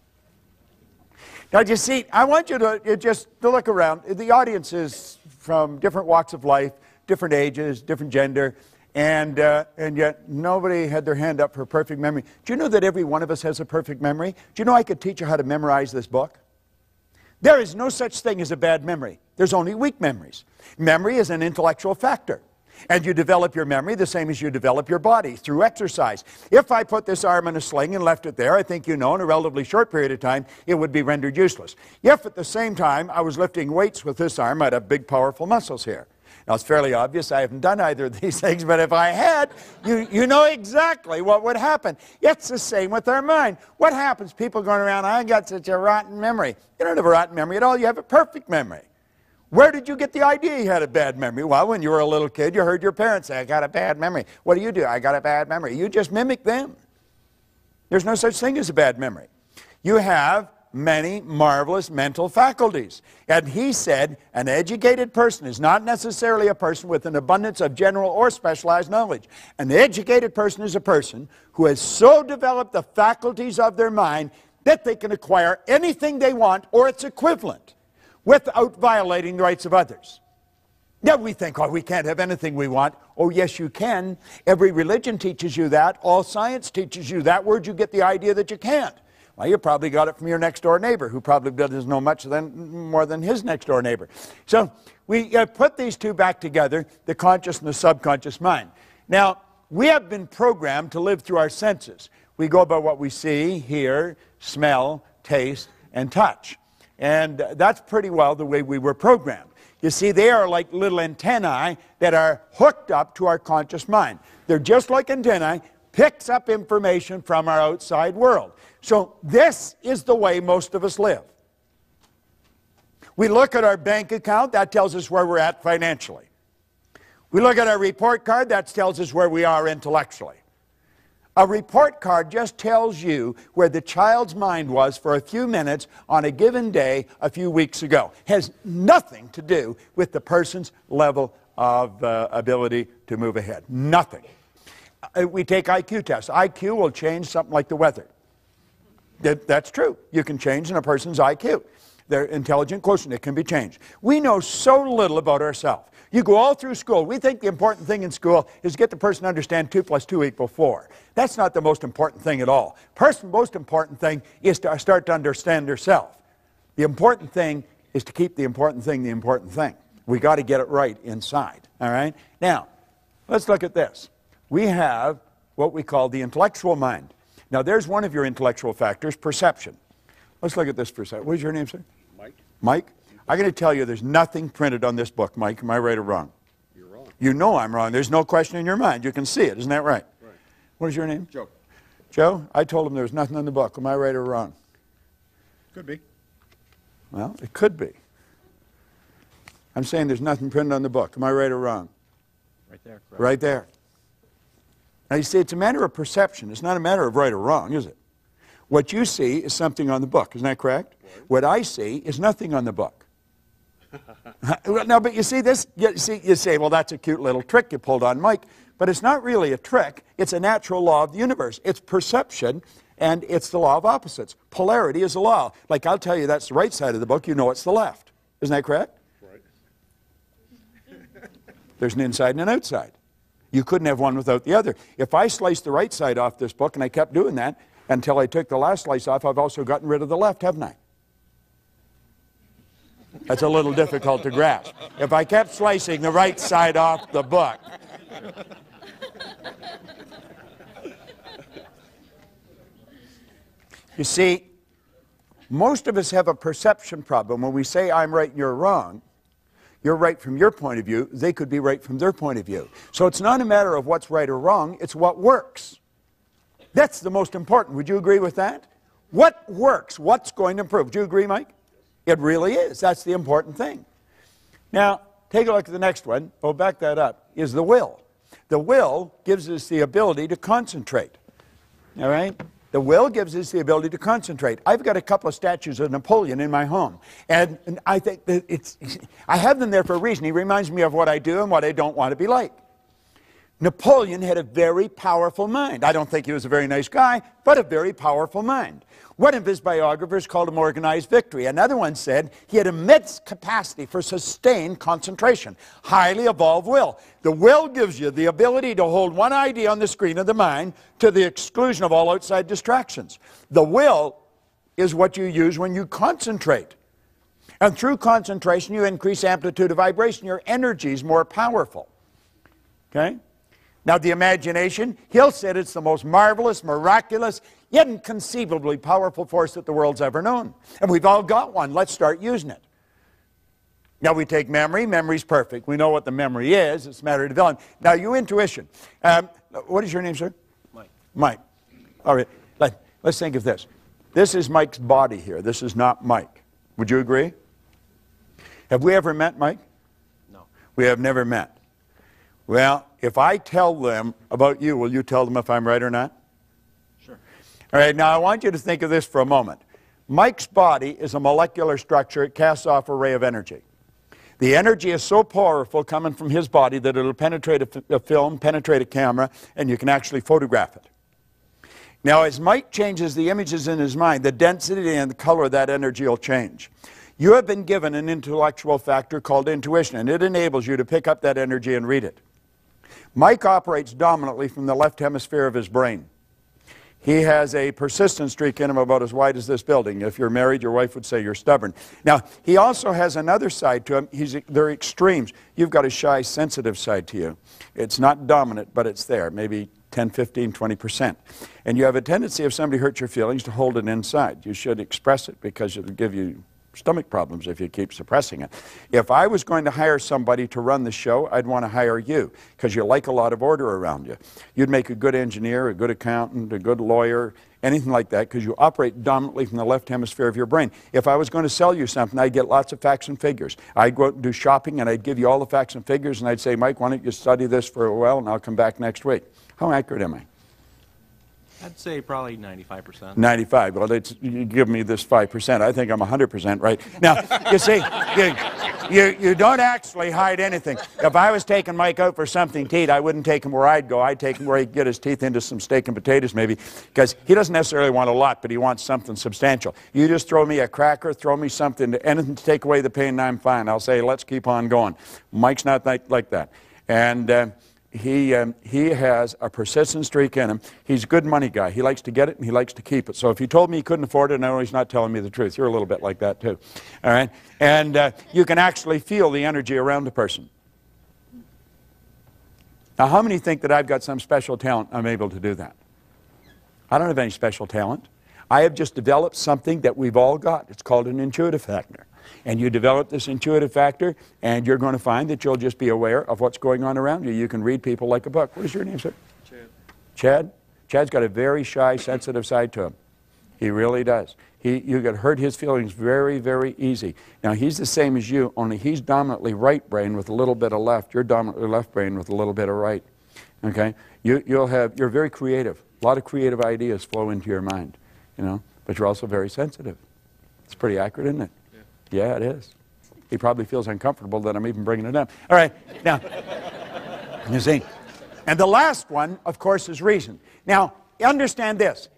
Now, you see, I want you to just look around. The audience is from different walks of life, different ages, different gender, and yet nobody had their hand up for a perfect memory. Do you know that every one of us has a perfect memory? Do you know I could teach you how to memorize this book? There is no such thing as a bad memory. There's only weak memories. Memory is an intellectual factor. And you develop your memory the same as you develop your body, through exercise. If I put this arm in a sling and left it there, I think you know in a relatively short period of time, it would be rendered useless. If at the same time I was lifting weights with this arm, I'd have big, powerful muscles here. Now, it's fairly obvious I haven't done either of these things, but if I had, you know exactly what would happen. It's the same with our mind. What happens? People going around, I got such a rotten memory. You don't have a rotten memory at all. You have a perfect memory. Where did you get the idea you had a bad memory? Well, when you were a little kid, you heard your parents say, I got a bad memory. What do? I got a bad memory. You just mimic them. There's no such thing as a bad memory. You have many marvelous mental faculties. And he said, an educated person is not necessarily a person with an abundance of general or specialized knowledge. An educated person is a person who has so developed the faculties of their mind that they can acquire anything they want or its equivalent without violating the rights of others. Now we think, oh, we can't have anything we want. Oh, yes, you can. Every religion teaches you that. All science teaches you that. Where'd you get the idea that you can't? Well, you probably got it from your next-door neighbor, who probably doesn't know much more than his next-door neighbor. So we put these two back together, the conscious and the subconscious mind. Now, we have been programmed to live through our senses. We go by what we see, hear, smell, taste, and touch. And that's pretty well the way we were programmed. You see, they are like little antennae that are hooked up to our conscious mind. They're just like antennae, picks up information from our outside world. So this is the way most of us live. We look at our bank account, that tells us where we're at financially. We look at our report card, that tells us where we are intellectually. A report card just tells you where the child's mind was for a few minutes on a given day a few weeks ago. Has nothing to do with the person's level of ability to move ahead. Nothing. We take IQ tests. IQ will change something like the weather. That's true. You can change in a person's IQ. Their intelligent quotient, it can be changed. We know so little about ourselves. You go all through school. We think the important thing in school is get the person to understand 2 + 2 = 4. That's not the most important thing at all. Most important thing is to start to understand yourself. The important thing is to keep the important thing the important thing. We got to get it right inside. All right? Now, let's look at this. We have what we call the intellectual mind. Now, there's one of your intellectual factors, perception. Let's look at this for a second. What is your name, sir? Mike. Mike? I'm going to tell you there's nothing printed on this book, Mike. Am I right or wrong? You're wrong. You know I'm wrong. There's no question in your mind. You can see it. Isn't that right? Right. What is your name? Joe. Joe? I told him there was nothing in the book. Am I right or wrong? Could be. Well, it could be. I'm saying there's nothing printed on the book. Am I right or wrong? Right there. Correct. Right there. Now, you see, it's a matter of perception. It's not a matter of right or wrong, is it? What you see is something on the book. Isn't that correct? Right. What I see is nothing on the book. No, but you see this, you say, well, that's a cute little trick you pulled on Mike. But it's not really a trick. It's a natural law of the universe. It's perception, and it's the law of opposites. Polarity is a law. Like, I'll tell you that's the right side of the book. You know it's the left. Isn't that correct? Right. There's an inside and an outside. You couldn't have one without the other. If I sliced the right side off this book, and I kept doing that until I took the last slice off, I've also gotten rid of the left, haven't I? That's a little difficult to grasp. If I kept slicing the right side off the book. You see, most of us have a perception problem. When we say I'm right and you're wrong, you're right from your point of view, they could be right from their point of view. So it's not a matter of what's right or wrong, it's what works. That's the most important. Would you agree with that? What works? What's going to improve? Do you agree, Mike? It really is. That's the important thing. Now, take a look at the next one. Oh, back that up. Is the will. The will gives us the ability to concentrate. All right? The will gives us the ability to concentrate. I've got a couple of statues of Napoleon in my home. And I think that I have them there for a reason. He reminds me of what I do and what I don't want to be like. Napoleon had a very powerful mind. I don't think he was a very nice guy, but a very powerful mind. One of his biographers called him organized victory. Another one said he had immense capacity for sustained concentration, highly evolved will. The will gives you the ability to hold one idea on the screen of the mind to the exclusion of all outside distractions. The will is what you use when you concentrate. And through concentration, you increase amplitude of vibration. Your energy is more powerful. Okay? Now, the imagination, he'll say it's the most marvelous, miraculous, inconceivably powerful force that the world's ever known. And we've all got one. Let's start using it. Now, we take memory. Memory's perfect. We know what the memory is. It's a matter of development. Now, your intuition. What is your name, sir? Mike. Mike. All right. Let's think of this. This is Mike's body here. This is not Mike. Would you agree? Have we ever met, Mike? No. We have never met. Well, if I tell them about you, will you tell them if I'm right or not? Sure. All right, now I want you to think of this for a moment. Mike's body is a molecular structure. It casts off a ray of energy. The energy is so powerful coming from his body that it'll penetrate a film, penetrate a camera, and you can actually photograph it. Now, as Mike changes the images in his mind, the density and the color of that energy will change. You have been given an intellectual factor called intuition, and it enables you to pick up that energy and read it. Mike operates dominantly from the left hemisphere of his brain. He has a persistent streak in him about as wide as this building. If you're married, your wife would say you're stubborn. Now, he also has another side to him. They're extremes. You've got a shy, sensitive side to you. It's not dominant, but it's there, maybe 10, 15, 20%. And you have a tendency, if somebody hurts your feelings, to hold it inside. You should express it because it'll give you stomach problems if you keep suppressing it. If I was going to hire somebody to run the show, I'd want to hire you because you like a lot of order around you. You'd make a good engineer, a good accountant, a good lawyer, anything like that because you operate dominantly from the left hemisphere of your brain. If I was going to sell you something, I'd get lots of facts and figures. I'd go out and do shopping and I'd give you all the facts and figures and I'd say, Mike, why don't you study this for a while and I'll come back next week. How accurate am I? I'd say probably 95%. 95. Well, you give me this 5%. I think I'm 100% right. Now, you see, You don't actually hide anything. If I was taking Mike out for something to eat, I wouldn't take him where I'd go. I'd take him where he'd get his teeth into some steak and potatoes maybe, because he doesn't necessarily want a lot, but he wants something substantial. You just throw me a cracker, throw me something, anything to take away the pain, and I'm fine. I'll say, let's keep on going. Mike's not like that. And he has a persistent streak in him. He's a good money guy. He likes to get it and he likes to keep it. So if he told me he couldn't afford it, I know he's not telling me the truth. You're a little bit like that too. All right? And you can actually feel the energy around the person. Now, how many think that I've got some special talent? I'm able to do that. I don't have any special talent. I have just developed something that we've all got. It's called an intuitive factor. And you develop this intuitive factor, and you're going to find that you'll just be aware of what's going on around you. You can read people like a book. What is your name, sir? Chad. Chad? Chad's got a very shy, sensitive side to him. He really does. You can hurt his feelings very, very easy. Now, he's the same as you, only he's dominantly right brain with a little bit of left. You're dominantly left brain with a little bit of right. Okay? You're very creative. A lot of creative ideas flow into your mind, you know, but you're also very sensitive. It's pretty accurate, isn't it? Yeah, it is. He probably feels uncomfortable that I'm even bringing it up. All right, now, you see. And the last one, of course, is reason. Now, understand this.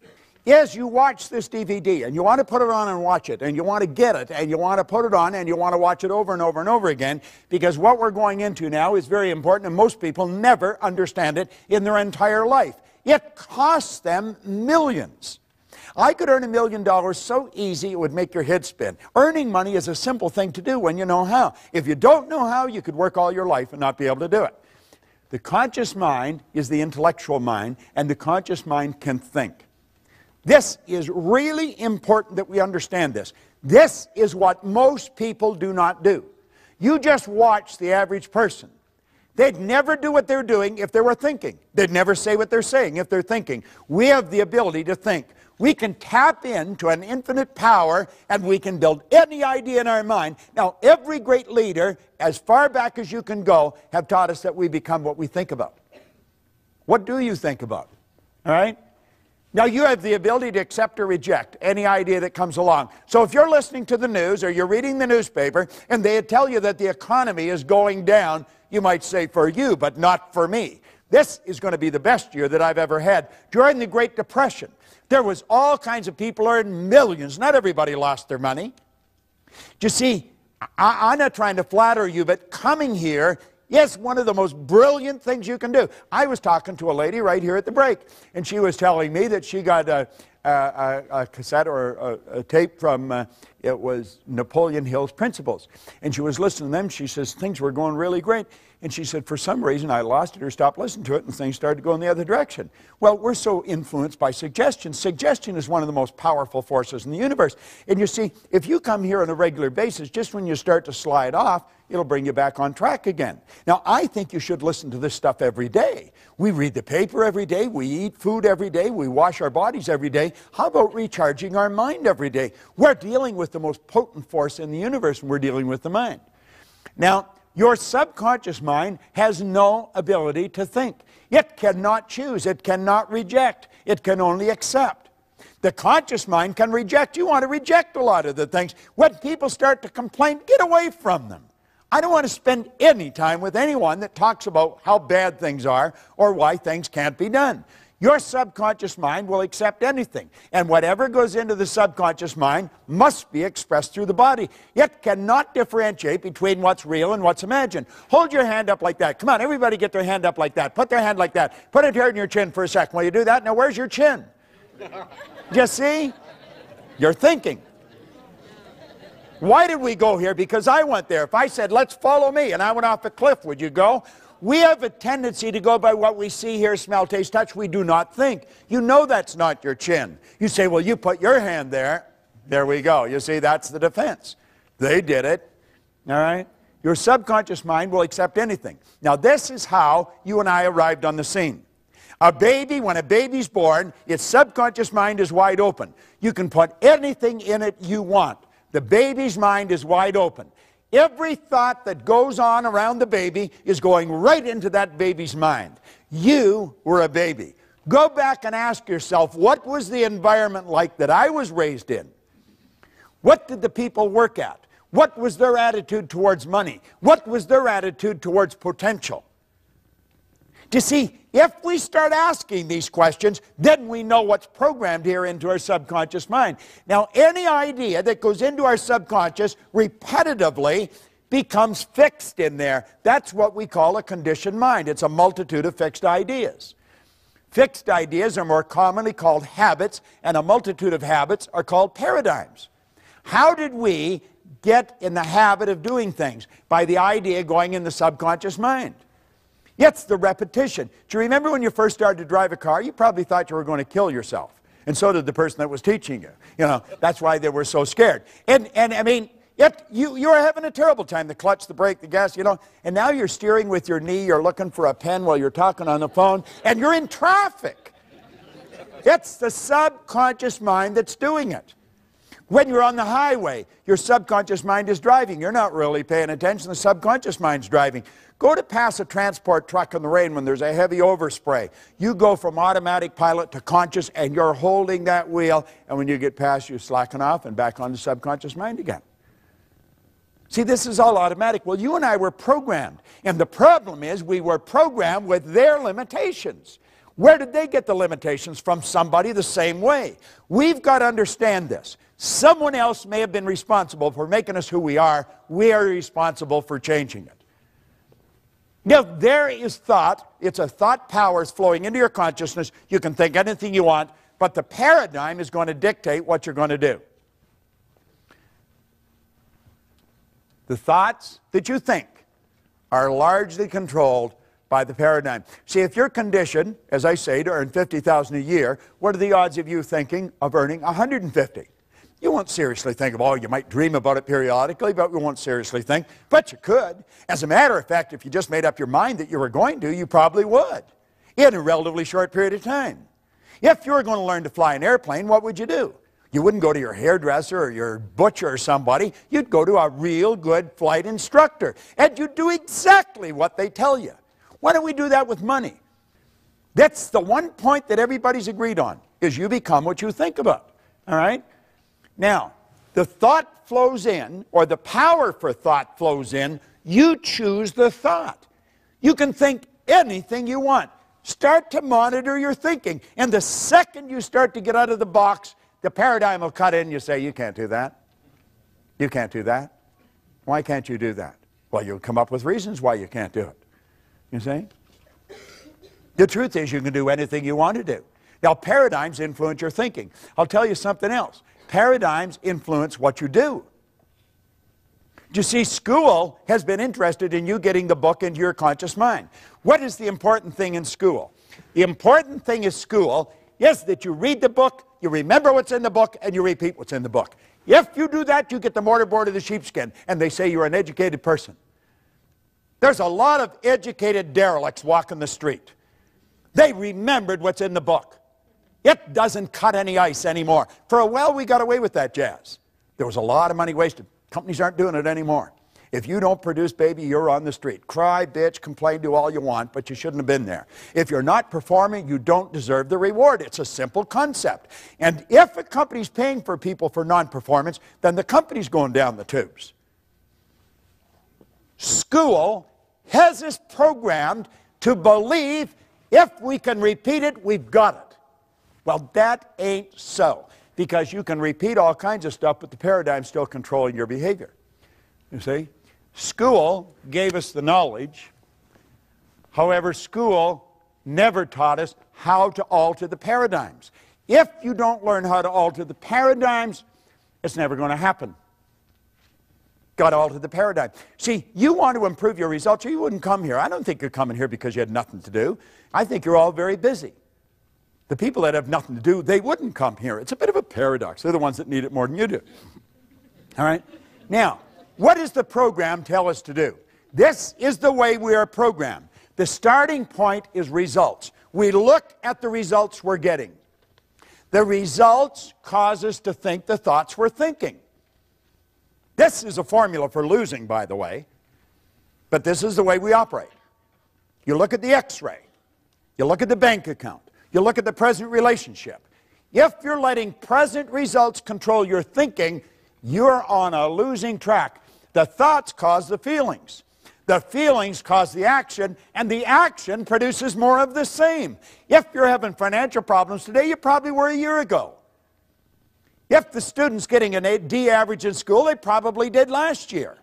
Yes, you watch this DVD, and you want to put it on and watch it, and you want to get it, and you want to put it on, and you want to watch it over and over and over again, because what we're going into now is very important, and most people never understand it in their entire life. It costs them millions. I could earn $1 million so easy it would make your head spin. Earning money is a simple thing to do when you know how. If you don't know how, you could work all your life and not be able to do it. The conscious mind is the intellectual mind, and the conscious mind can think. This is really important that we understand this. This is what most people do not do. You just watch the average person. They'd never do what they're doing if they were thinking. They'd never say what they're saying if they're thinking. We have the ability to think. We can tap into an infinite power, and we can build any idea in our mind. Now, every great leader, as far back as you can go, have taught us that we become what we think about. What do you think about? All right? Now, you have the ability to accept or reject any idea that comes along. So if you're listening to the news or you're reading the newspaper and they tell you that the economy is going down, you might say, for you, but not for me. This is going to be the best year that I've ever had. During the Great Depression, there was all kinds of people earning millions. Not everybody lost their money. You see, I'm not trying to flatter you, but coming here is one of the most brilliant things you can do. I was talking to a lady right here at the break, and she was telling me that she got a cassette or a tape from, it was Napoleon Hill's Principles. And she was listening to them. She says, things were going really great. And she said, for some reason, I lost it or stopped listening to it, and things started to go in the other direction. Well, we're so influenced by suggestion. Suggestion is one of the most powerful forces in the universe. And you see, if you come here on a regular basis, just when you start to slide off, it'll bring you back on track again. Now, I think you should listen to this stuff every day. We read the paper every day. We eat food every day. We wash our bodies every day. How about recharging our mind every day? We're dealing with the most potent force in the universe, and we're dealing with the mind. Now, your subconscious mind has no ability to think. It cannot choose. It cannot reject. It can only accept. The conscious mind can reject. You want to reject a lot of the things. When people start to complain, get away from them. I don't want to spend any time with anyone that talks about how bad things are or why things can't be done. Your subconscious mind will accept anything, and whatever goes into the subconscious mind must be expressed through the body. It cannot differentiate between what's real and what's imagined. Hold your hand up like that. Come on, everybody get their hand up like that. Put their hand like that. Put it here in your chin for a second. Will you do that? Now, where's your chin? Just see? You're thinking. Why did we go here? Because I went there. If I said, let's follow me, and I went off a cliff, would you go? We have a tendency to go by what we see, hear, smell, taste, touch. We do not think. You know that's not your chin. You say, well, you put your hand there. There we go. You see, that's the defense. They did it. All right? Your subconscious mind will accept anything. Now, this is how you and I arrived on the scene. A baby, when a baby's born, its subconscious mind is wide open. You can put anything in it you want. The baby's mind is wide open. Every thought that goes on around the baby is going right into that baby's mind. You were a baby. Go back and ask yourself, what was the environment like that I was raised in? What did the people work at? What was their attitude towards money? What was their attitude towards potential? You see, if we start asking these questions, then we know what's programmed here into our subconscious mind. Now, any idea that goes into our subconscious repetitively becomes fixed in there. That's what we call a conditioned mind. It's a multitude of fixed ideas. Fixed ideas are more commonly called habits, and a multitude of habits are called paradigms. How did we get in the habit of doing things? By the idea going in the subconscious mind. It's the repetition. Do you remember when you first started to drive a car? You probably thought you were going to kill yourself. And so did the person that was teaching you. You know, that's why they were so scared. And I mean, you were having a terrible time. The clutch, the brake, the gas, you know. And now you're steering with your knee. You're looking for a pen while you're talking on the phone. And you're in traffic. It's the subconscious mind that's doing it. When you're on the highway, your subconscious mind is driving. You're not really paying attention. The subconscious mind's driving. Go to pass a transport truck in the rain when there's a heavy overspray. You go from automatic pilot to conscious, and you're holding that wheel. And when you get past, you slacken off and back on the subconscious mind again. See, this is all automatic. Well, you and I were programmed. And the problem is we were programmed with their limitations. Where did they get the limitations? From somebody the same way. We've got to understand this. Someone else may have been responsible for making us who we are. We are responsible for changing it. Now, there is thought. It's a thought power flowing into your consciousness. You can think anything you want, but the paradigm is going to dictate what you're going to do. The thoughts that you think are largely controlled by the paradigm. See, if you're conditioned, as I say, to earn $50,000 a year, what are the odds of you thinking of earning $150,000? You won't seriously think of, oh, you might dream about it periodically, but you won't seriously think. But you could. As a matter of fact, if you just made up your mind that you were going to, you probably would in a relatively short period of time. If you were going to learn to fly an airplane, what would you do? You wouldn't go to your hairdresser or your butcher or somebody. You'd go to a real good flight instructor, and you'd do exactly what they tell you. Why don't we do that with money? That's the one point that everybody's agreed on, is you become what you think about. All right? Now, the thought flows in, or the power for thought flows in. You choose the thought. You can think anything you want. Start to monitor your thinking. And the second you start to get out of the box, the paradigm will cut in. You say, you can't do that. You can't do that. Why can't you do that? Well, you'll come up with reasons why you can't do it. You see? The truth is you can do anything you want to do. Now, paradigms influence your thinking. I'll tell you something else. Paradigms influence what you do. You see, school has been interested in you getting the book into your conscious mind. What is the important thing in school? The important thing in school is that you read the book, you remember what's in the book, and you repeat what's in the book. If you do that, you get the mortarboard of the sheepskin, and they say you're an educated person. There's a lot of educated derelicts walking the street. They remembered what's in the book. It doesn't cut any ice anymore. For a while, we got away with that jazz. There was a lot of money wasted. Companies aren't doing it anymore. If you don't produce, baby, you're on the street. Cry, bitch, complain, do all you want, but you shouldn't have been there. If you're not performing, you don't deserve the reward. It's a simple concept. And if a company's paying for people for non-performance, then the company's going down the tubes. School has us programmed to believe if we can repeat it, we've got it. Well, that ain't so, because you can repeat all kinds of stuff, but the paradigm's still controlling your behavior. You see? School gave us the knowledge. However, school never taught us how to alter the paradigms. If you don't learn how to alter the paradigms, it's never going to happen. Got to alter the paradigm. See, you want to improve your results, or you wouldn't come here. I don't think you're coming here because you had nothing to do. I think you're all very busy. The people that have nothing to do, they wouldn't come here. It's a bit of a paradox. They're the ones that need it more than you do. All right? Now, what does the program tell us to do? This is the way we are programmed. The starting point is results. We look at the results we're getting. The results cause us to think the thoughts we're thinking. This is a formula for losing, by the way. But this is the way we operate. You look at the x-ray. You look at the bank account. You look at the present relationship. If you're letting present results control your thinking, you're on a losing track. The thoughts cause the feelings. The feelings cause the action, and the action produces more of the same. If you're having financial problems today, you probably were a year ago. If the student's getting an D average in school, they probably did last year.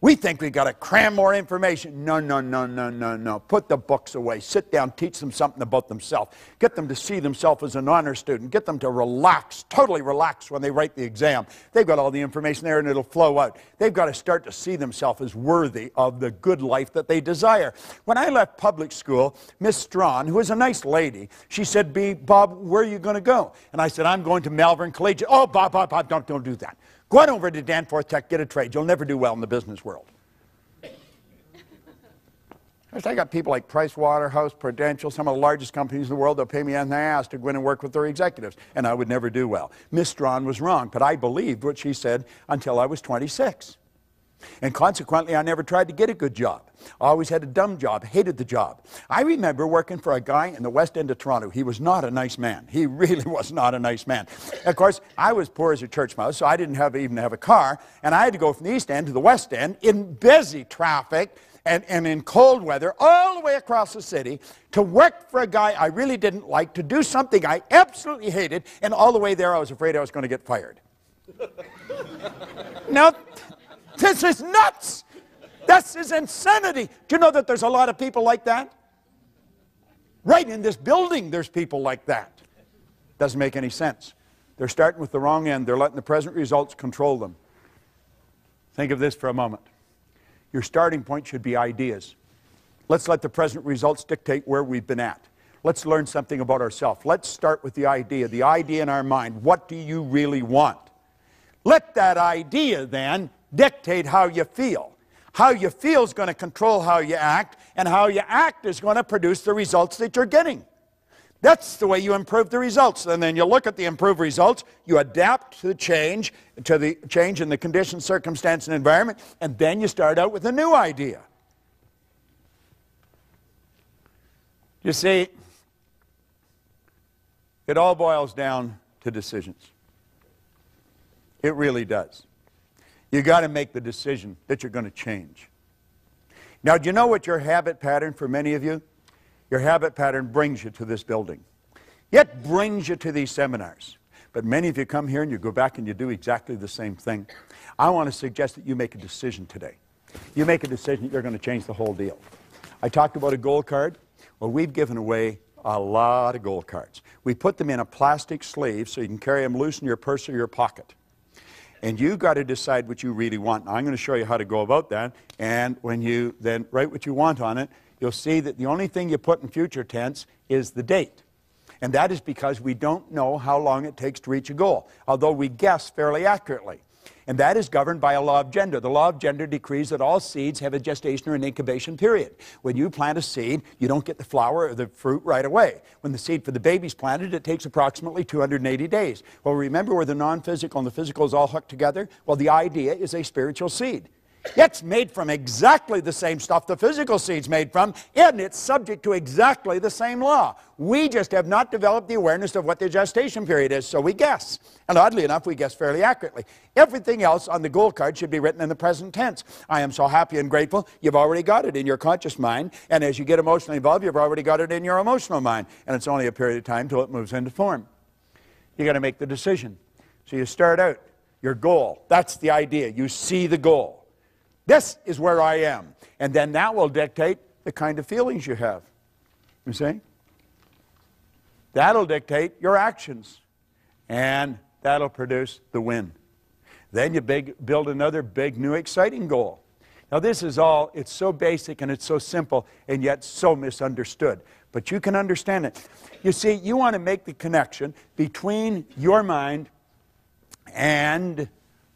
We think we've got to cram more information. No, no, no, no, no, no. Put the books away. Sit down, teach them something about themselves. Get them to see themselves as an honor student. Get them to relax, totally relax when they write the exam. They've got all the information there and it'll flow out. They've got to start to see themselves as worthy of the good life that they desire. When I left public school, Miss Strawn, who was a nice lady, she said, Bob, where are you going to go? And I said, I'm going to Malvern Collegiate. Oh, Bob, don't do that. Go on over to Danforth Tech, get a trade. You'll never do well in the business world. I got people like Price Waterhouse, Prudential, some of the largest companies in the world. They'll pay me on the ass to go in and work with their executives, and I would never do well. Miss Strawn was wrong, but I believed what she said until I was 26. And consequently, I never tried to get a good job. I always had a dumb job, hated the job. I remember working for a guy in the West End of Toronto. He was not a nice man. He really was not a nice man. Of course, I was poor as a church mouse, so I didn't even have a car, and I had to go from the East End to the West End in busy traffic and in cold weather all the way across the city to work for a guy I really didn't like, to do something I absolutely hated, and all the way there I was afraid I was going to get fired. Now, this is nuts. This is insanity. Do you know that there's a lot of people like that? Right in this building, there's people like that. Doesn't make any sense. They're starting with the wrong end. They're letting the present results control them. Think of this for a moment. Your starting point should be ideas. Let's let the present results dictate where we've been at. Let's learn something about ourselves. Let's start with the idea in our mind. What do you really want? Let that idea then dictate how you feel. How you feel is going to control how you act, and how you act is going to produce the results that you're getting. That's the way you improve the results. And then you look at the improved results, you adapt to the change in the conditions, circumstance, and environment, and then you start out with a new idea. You see, it all boils down to decisions. It really does. You got to make the decision that you're going to change. Now, do you know what your habit pattern for many of you? Your habit pattern brings you to this building. It brings you to these seminars. But many of you come here and you go back and you do exactly the same thing. I want to suggest that you make a decision today. You make a decision that you're going to change the whole deal. I talked about a gold card. Well, we've given away a lot of gold cards. We put them in a plastic sleeve so you can carry them loose in your purse or your pocket. And you've got to decide what you really want. Now, I'm going to show you how to go about that. And when you then write what you want on it, you'll see that the only thing you put in future tense is the date. And that is because we don't know how long it takes to reach a goal, although we guess fairly accurately. And that is governed by a law of gender. The law of gender decrees that all seeds have a gestation or an incubation period. When you plant a seed, you don't get the flower or the fruit right away. When the seed for the baby's planted, it takes approximately 280 days. Well, remember where the non-physical and the physical is all hooked together? Well, the idea is a spiritual seed. It's made from exactly the same stuff the physical seed's made from, and it's subject to exactly the same law. We just have not developed the awareness of what the gestation period is, so we guess. And oddly enough, we guess fairly accurately. Everything else on the goal card should be written in the present tense. I am so happy and grateful. You've already got it in your conscious mind, and as you get emotionally involved, you've already got it in your emotional mind, and it's only a period of time till it moves into form. You got to make the decision. So you start out, your goal. That's the idea. You see the goal. This is where I am. And then that will dictate the kind of feelings you have. You see? That'll dictate your actions. And that'll produce the win. Then you build another big, new, exciting goal. Now this is all, it's so basic and it's so simple and yet so misunderstood. But you can understand it. You see, you want to make the connection between your mind and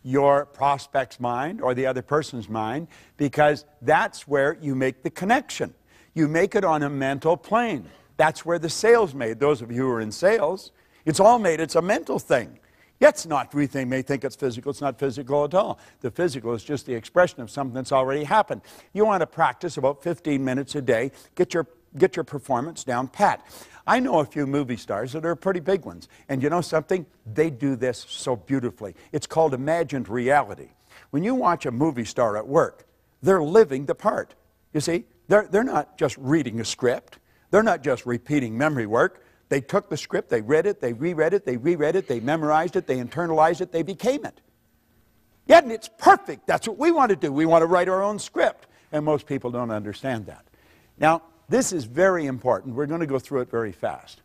your prospect's mind or the other person's mind, because that's where you make the connection. You make it on a mental plane. That's where the sale's made. Those of you who are in sales, it's all made. It's a mental thing. It's not, we may think it's physical. It's not physical at all. The physical is just the expression of something that's already happened. You want to practice about 15 minutes a day. Get your performance down pat. I know a few movie stars that are pretty big ones. And you know something? They do this so beautifully. It's called imagined reality. when you watch a movie star at work, they're living the part. You see, they're not just reading a script. They're not just repeating memory work. They took the script, they read it, they reread it, they reread it, they memorized it, they internalized it, they became it. Yet it's perfect. That's what we want to do. We want to write our own script. And most people don't understand that. Now, this is very important. We're going to go through it very fast.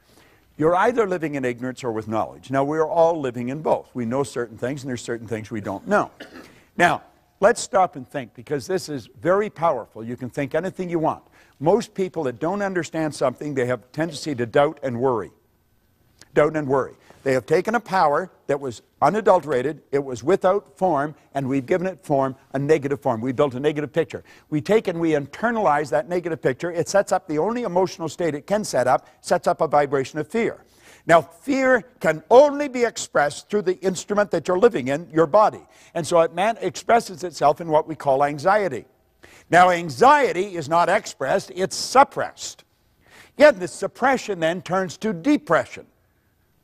You're either living in ignorance or with knowledge. Now, we're all living in both. We know certain things, and there's certain things we don't know. Now, let's stop and think, because this is very powerful. You can think anything you want. Most people that don't understand something, they have a tendency to doubt and worry. Doubt and worry. They have taken a power that was unadulterated, it was without form, and we've given it form, a negative form. We built a negative picture. We take and we internalize that negative picture. It sets up the only emotional state it can set up, sets up a vibration of fear. Now, fear can only be expressed through the instrument that you're living in, your body. And so it expresses itself in what we call anxiety. Now, anxiety is not expressed, it's suppressed. Yet the suppression then turns to depression.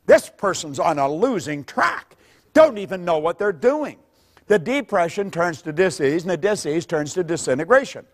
This person's on a losing track. Don't even know what they're doing. The depression turns to disease, and the disease turns to disintegration.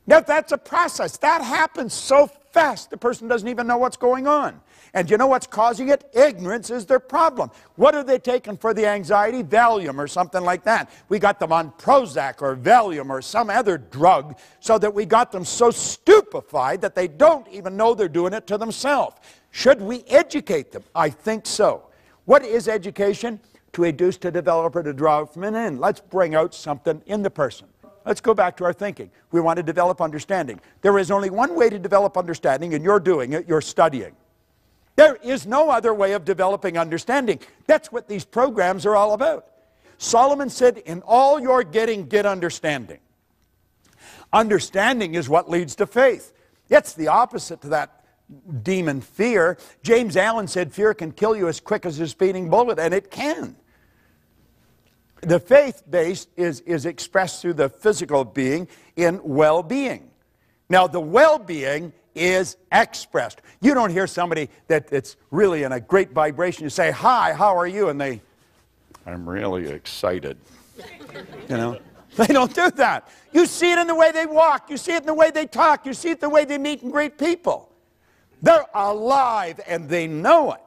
Now, that's a process. That happens so fast, the person doesn't even know what's going on. And you know what's causing it? Ignorance is their problem. What are they taking for the anxiety? Valium or something like that. We got them on Prozac or Valium or some other drug so that we got them so stupefied that they don't even know they're doing it to themselves. Should we educate them? I think so. What is education? To educe, to develop, or to draw from an end. Let's bring out something in the person. Let's go back to our thinking. We want to develop understanding. There is only one way to develop understanding, and you're doing it. You're studying. There is no other way of developing understanding. That's what these programs are all about. Solomon said, in all you're getting, get understanding. Understanding is what leads to faith. It's the opposite to that demon fear. James Allen said fear can kill you as quick as a speeding bullet, and it can. The faith base is expressed through the physical being in well-being. Now, the well-being is expressed. You don't hear somebody that's really in a great vibration. You say, hi, how are you? And they, I'm really excited. You know, they don't do that. You see it in the way they walk. You see it in the way they talk. You see it in the way they meet and greet people. They're alive and they know it.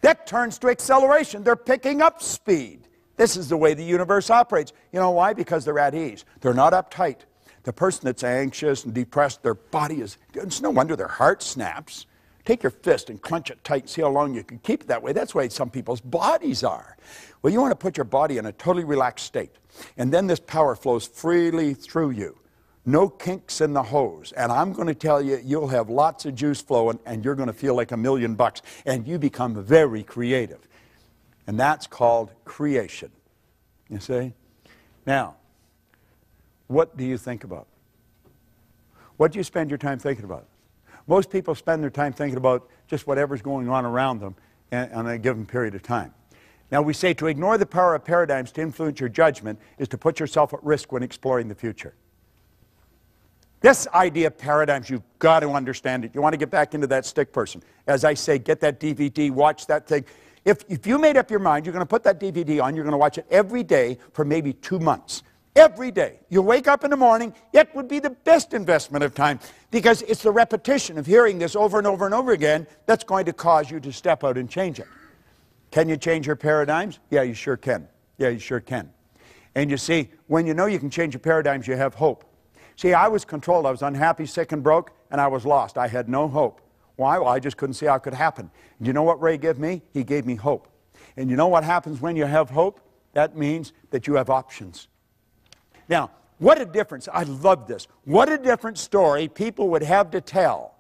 That turns to acceleration. They're picking up speed. This is the way the universe operates. You know why? Because they're at ease. They're not uptight. The person that's anxious and depressed, their body is, it's no wonder their heart snaps. Take your fist and clench it tight and see how long you can keep it that way. That's the way some people's bodies are. Well, you want to put your body in a totally relaxed state. And then this power flows freely through you. No kinks in the hose. And I'm going to tell you, you'll have lots of juice flowing and you're going to feel like $1,000,000. And you become very creative. And that's called creation. You see? Now, what do you think about? What do you spend your time thinking about? Most people spend their time thinking about just whatever's going on around them on a given period of time. Now we say to ignore the power of paradigms to influence your judgment is to put yourself at risk when exploring the future. This idea of paradigms, you've got to understand it. You want to get back into that stick person. As I say, get that DVD, watch that thing. If you made up your mind, you're going to put that DVD on, you're going to watch it every day for maybe 2 months. Every day. You wake up in the morning, it would be the best investment of time because it's the repetition of hearing this over and over and over again that's going to cause you to step out and change it. Can you change your paradigms? Yeah, you sure can. Yeah, you sure can. And you see, when you know you can change your paradigms, you have hope. See, I was controlled. I was unhappy, sick, and broke, and I was lost. I had no hope. Why? Well, I just couldn't see how it could happen. And you know what Ray gave me? He gave me hope. And you know what happens when you have hope? That means that you have options. Now, what a difference. I love this. What a different story people would have to tell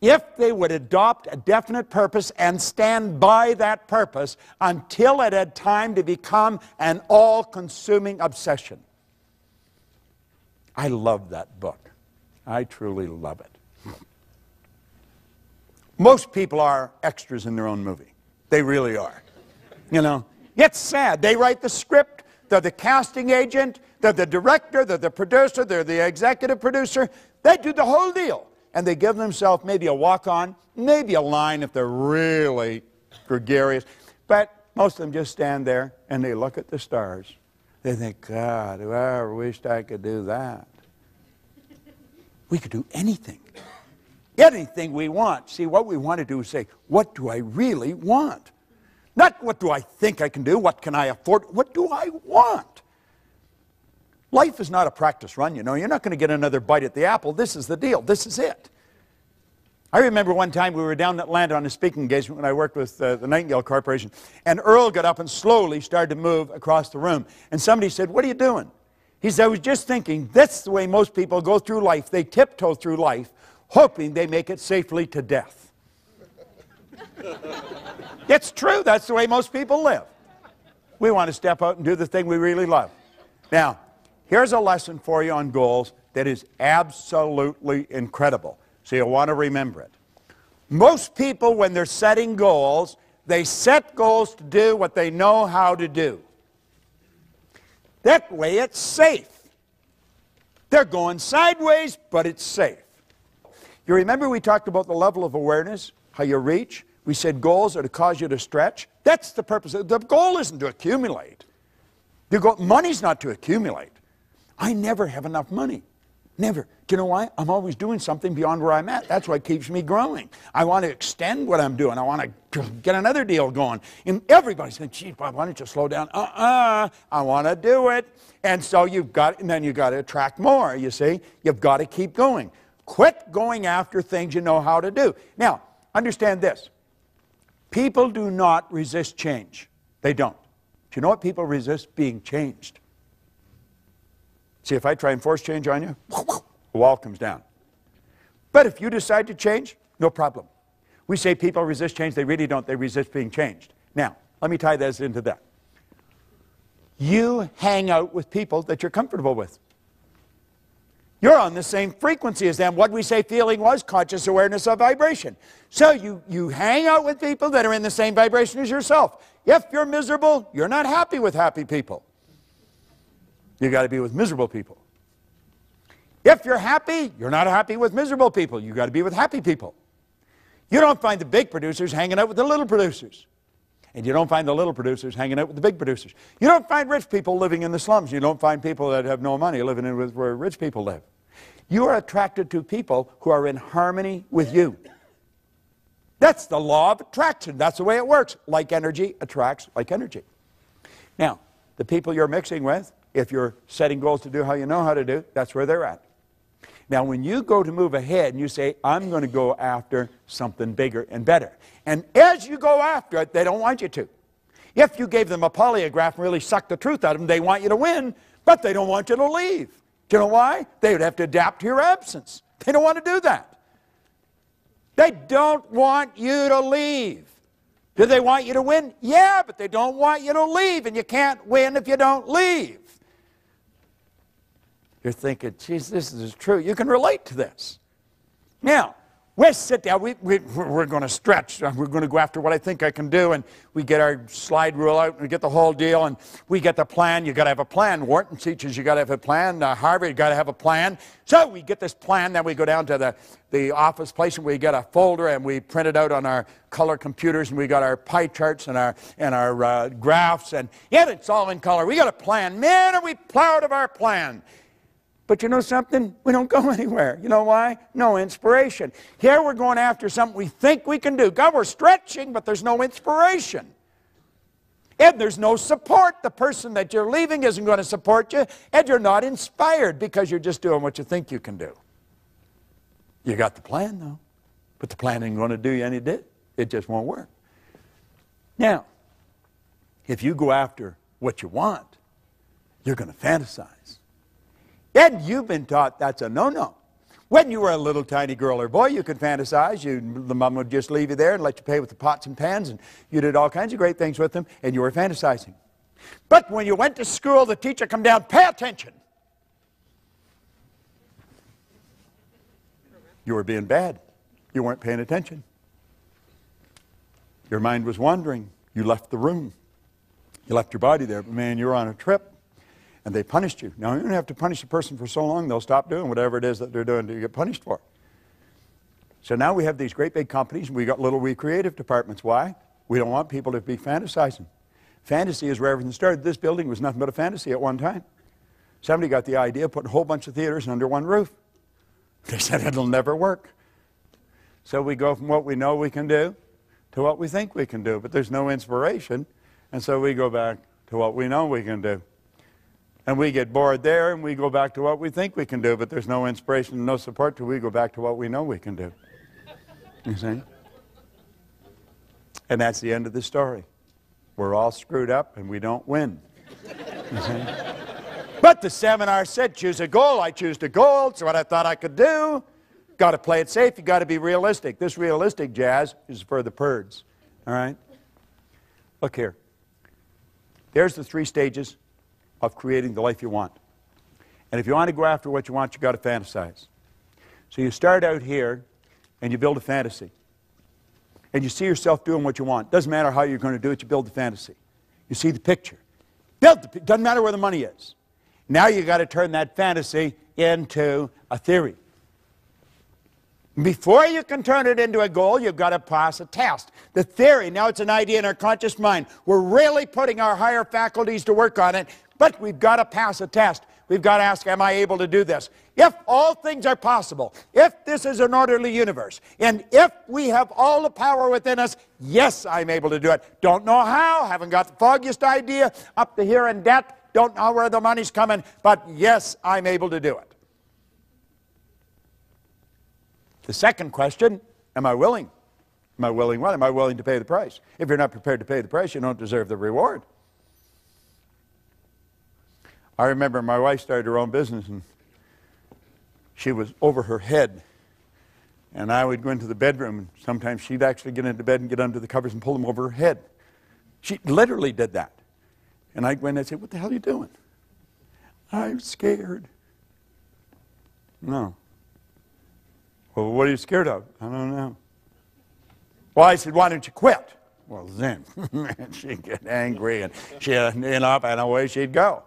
if they would adopt a definite purpose and stand by that purpose until it had time to become an all-consuming obsession. I love that book. I truly love it. Most people are extras in their own movie. They really are. You know, it's sad. They write the script. They're the casting agent. They're the director. They're the producer. They're the executive producer. They do the whole deal. And they give themselves maybe a walk-on, maybe a line if they're really gregarious. But most of them just stand there and they look at the stars. They think, God, I wished I could do that. We could do anything. Anything we want. See, what we want to do is say, what do I really want? Not what do I think I can do, what can I afford, what do I want? Life is not a practice run, you know. You're not going to get another bite at the apple. This is the deal. This is it. I remember one time we were down in Atlanta on a speaking engagement when I worked with the Nightingale Corporation, and Earl got up and slowly started to move across the room. And somebody said, what are you doing? He said, I was just thinking, that's the way most people go through life. They tiptoe through life, hoping they make it safely to death. It's true. That's the way most people live. We want to step out and do the thing we really love. Now, here's a lesson for you on goals that is absolutely incredible. So you'll want to remember it. Most people, when they're setting goals, they set goals to do what they know how to do. That way it's safe. They're going sideways, but it's safe. You remember we talked about the level of awareness, how you reach? We said goals are to cause you to stretch. That's the purpose. The goal isn't to accumulate. Money's not to accumulate. I never have enough money. Never. Do you know why? I'm always doing something beyond where I'm at. That's what keeps me growing. I want to extend what I'm doing. I want to get another deal going. And everybody's saying, gee, Bob, why don't you slow down? I want to do it. And so then you've got to attract more, you see. You've got to keep going. Quit going after things you know how to do. Now, understand this. People do not resist change. They don't. Do you know what people resist? Being changed. See, if I try and force change on you, the wall comes down. But if you decide to change, no problem. We say people resist change. They really don't. They resist being changed. Now, let me tie this into that. You hang out with people that you're comfortable with. You're on the same frequency as them. What we say feeling was conscious awareness of vibration. So you hang out with people that are in the same vibration as yourself. If you're miserable, you're not happy with happy people. You got to be with miserable people. If you're happy, you're not happy with miserable people. You got to be with happy people. You don't find the big producers hanging out with the little producers. And you don't find the little producers hanging out with the big producers. You don't find rich people living in the slums. You don't find people that have no money living in where rich people live. You are attracted to people who are in harmony with you. That's the law of attraction. That's the way it works. Like energy attracts like energy. Now, the people you're mixing with, if you're setting goals to do how you know how to do, that's where they're at. Now, when you go to move ahead and you say, I'm going to go after something bigger and better. And as you go after it, they don't want you to. If you gave them a polygraph and really sucked the truth out of them, they want you to win, but they don't want you to leave. Do you know why? They would have to adapt to your absence. They don't want to do that. They don't want you to leave. Do they want you to win? Yeah, but they don't want you to leave, and you can't win if you don't leave. You're thinking, geez, this is true. You can relate to this. Now, we'll sit down. We're going to stretch. We're going to go after what I think I can do. And we get our slide rule out and we get the whole deal. And we get the plan. You've got to have a plan. Wharton teaches you got to have a plan. Harvard, you got to have a plan. So we get this plan. Then we go down to the office place and we get a folder and we print it out on our color computers. And we got our pie charts and our graphs. And yeah, it's all in color. We got a plan. Man, are we proud of our plan. But you know something? We don't go anywhere. You know why? No inspiration. Here we're going after something we think we can do. God, we're stretching, but there's no inspiration. And there's no support. The person that you're leaving isn't going to support you, and you're not inspired because you're just doing what you think you can do. You got the plan, though. But the plan ain't going to do you any good. It just won't work. Now, if you go after what you want, you're going to fantasize. And you've been taught that's a no-no. When you were a little tiny girl or boy, you could fantasize. The mom would just leave you there and let you play with the pots and pans, and you did all kinds of great things with them, and you were fantasizing. But when you went to school, the teacher come down, pay attention. You were being bad. You weren't paying attention. Your mind was wandering. You left the room. You left your body there, but man, you were on a trip. And they punished you. Now, you don't have to punish a person for so long, they'll stop doing whatever it is that they're doing to get punished for. So now we have these great big companies, and we got little wee creative departments. Why? We don't want people to be fantasizing. Fantasy is where everything started. This building was nothing but a fantasy at one time. Somebody got the idea of putting a whole bunch of theaters under one roof. They said it'll never work. So we go from what we know we can do to what we think we can do, but there's no inspiration, and so we go back to what we know we can do. And we get bored there, and we go back to what we think we can do, but there's no inspiration and no support till we go back to what we know we can do. You see? And that's the end of the story. We're all screwed up, and we don't win. You see? But the seminar said, choose a goal. I choose the goal. It's what I thought I could do. Got to play it safe. You got to be realistic. This realistic jazz is for the birds. All right? Look here. There's the 3 stages of creating the life you want. And if you want to go after what you want, you got to fantasize. So you start out here, and you build a fantasy. And you see yourself doing what you want. Doesn't matter how you're going to do it. You build the fantasy. You see the picture. Doesn't matter where the money is. Now you got to turn that fantasy into a theory. Before you can turn it into a goal, you've got to pass a test. The theory, now it's an idea in our conscious mind. We're really putting our higher faculties to work on it, but we've got to pass a test. We've got to ask, am I able to do this? If all things are possible, if this is an orderly universe, and if we have all the power within us, yes, I'm able to do it. Don't know how, haven't got the foggiest idea, up to here in debt, don't know where the money's coming, but yes, I'm able to do it. The second question, am I willing? Am I willing what? Am I willing to pay the price? If you're not prepared to pay the price, you don't deserve the reward. I remember my wife started her own business, and she was over her head. And I would go into the bedroom, and sometimes she'd actually get into bed and get under the covers and pull them over her head. She literally did that. And I'd go in and I'd say, what the hell are you doing? I'm scared. No. Well, what are you scared of? I don't know. Well, I said, why don't you quit? Well, then she'd get angry, and she'd, and away she'd go.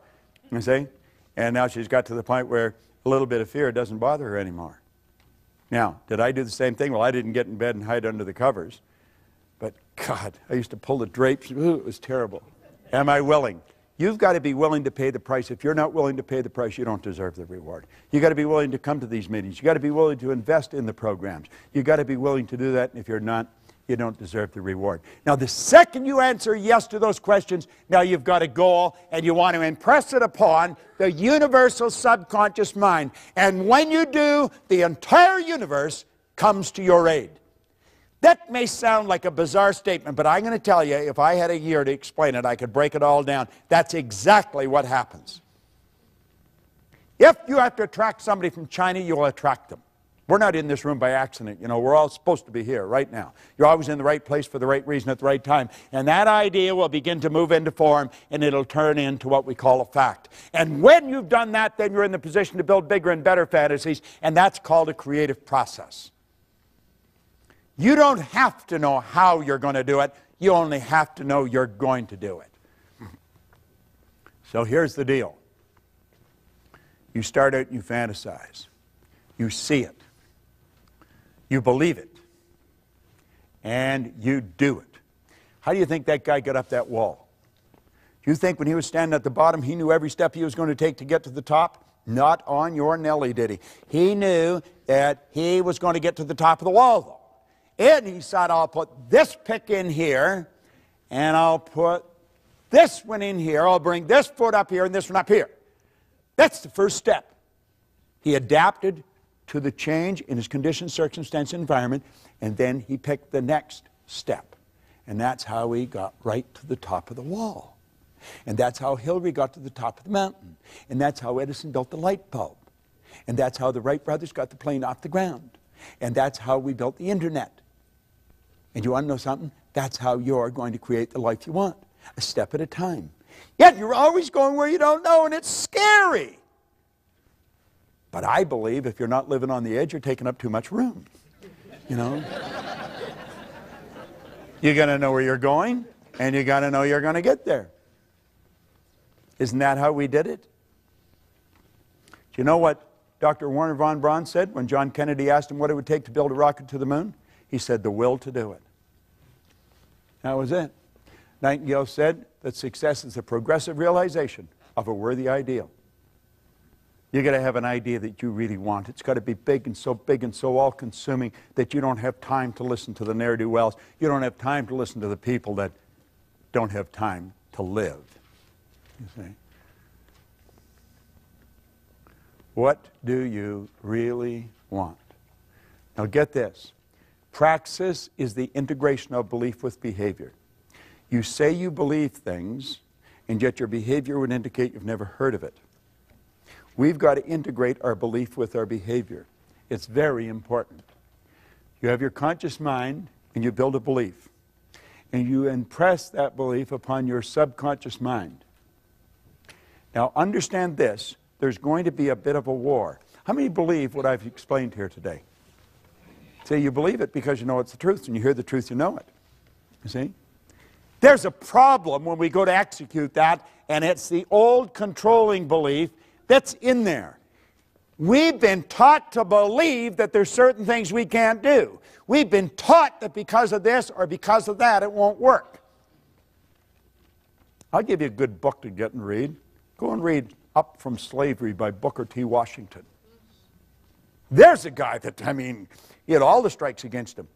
You see? And now she's got to the point where a little bit of fear doesn't bother her anymore. Now, did I do the same thing? Well, I didn't get in bed and hide under the covers. But, God, I used to pull the drapes. Ooh, it was terrible. Am I willing? You've got to be willing to pay the price. If you're not willing to pay the price, you don't deserve the reward. You've got to be willing to come to these meetings. You've got to be willing to invest in the programs. You've got to be willing to do that, and if you're not, you don't deserve the reward. Now, the second you answer yes to those questions, now you've got a goal, and you want to impress it upon the universal subconscious mind. And when you do, the entire universe comes to your aid. That may sound like a bizarre statement, but I'm going to tell you, if I had a year to explain it, I could break it all down. That's exactly what happens. If you have to attract somebody from China, you'll attract them. We're not in this room by accident. You know, we're all supposed to be here right now. You're always in the right place for the right reason at the right time. And that idea will begin to move into form, and it'll turn into what we call a fact. And when you've done that, then you're in the position to build bigger and better fantasies, and that's called a creative process. You don't have to know how you're going to do it. You only have to know you're going to do it. So here's the deal. You start out and you fantasize. You see it. You believe it. And you do it. How do you think that guy got up that wall? Do you think when he was standing at the bottom, he knew every step he was going to take to get to the top? Not on your Nelly, did he? He knew that he was going to get to the top of the wall, though. And he said, I'll put this pick in here, and I'll put this one in here. I'll bring this foot up here and this one up here. That's the first step. He adapted to the change in his conditions, circumstance, environment, and then he picked the next step. And that's how he got right to the top of the wall. And that's how Hillary got to the top of the mountain. And that's how Edison built the light bulb. And that's how the Wright brothers got the plane off the ground. And that's how we built the internet. And you want to know something? That's how you're going to create the life you want, a step at a time. Yet you're always going where you don't know, and it's scary. But I believe if you're not living on the edge, you're taking up too much room. You know? You're going to know where you're going, and you got to know you're going to get there. Isn't that how we did it? Do you know what Dr. Werner von Braun said when John Kennedy asked him what it would take to build a rocket to the moon? He said, the will to do it. That was it. Nightingale said that success is the progressive realization of a worthy ideal. You've got to have an idea that you really want. It's got to be big and so all-consuming that you don't have time to listen to the ne'er-do-wells. You don't have time to listen to the people that don't have time to live. You see? What do you really want? Now get this. Praxis is the integration of belief with behavior. You say you believe things, and yet your behavior would indicate you've never heard of it. We've got to integrate our belief with our behavior. It's very important. You have your conscious mind, and you build a belief. And you impress that belief upon your subconscious mind. Now understand this. There's going to be a bit of a war. How many believe what I've explained here today? Say you believe it because you know it's the truth, and you hear the truth, you know it. You see? There's a problem when we go to execute that, and it's the old controlling belief that's in there. We've been taught to believe that there's certain things we can't do. We've been taught that because of this or because of that, it won't work. I'll give you a good book to get and read. Go and read Up from Slavery by Booker T. Washington. There's a guy that, I mean, he had all the strikes against him,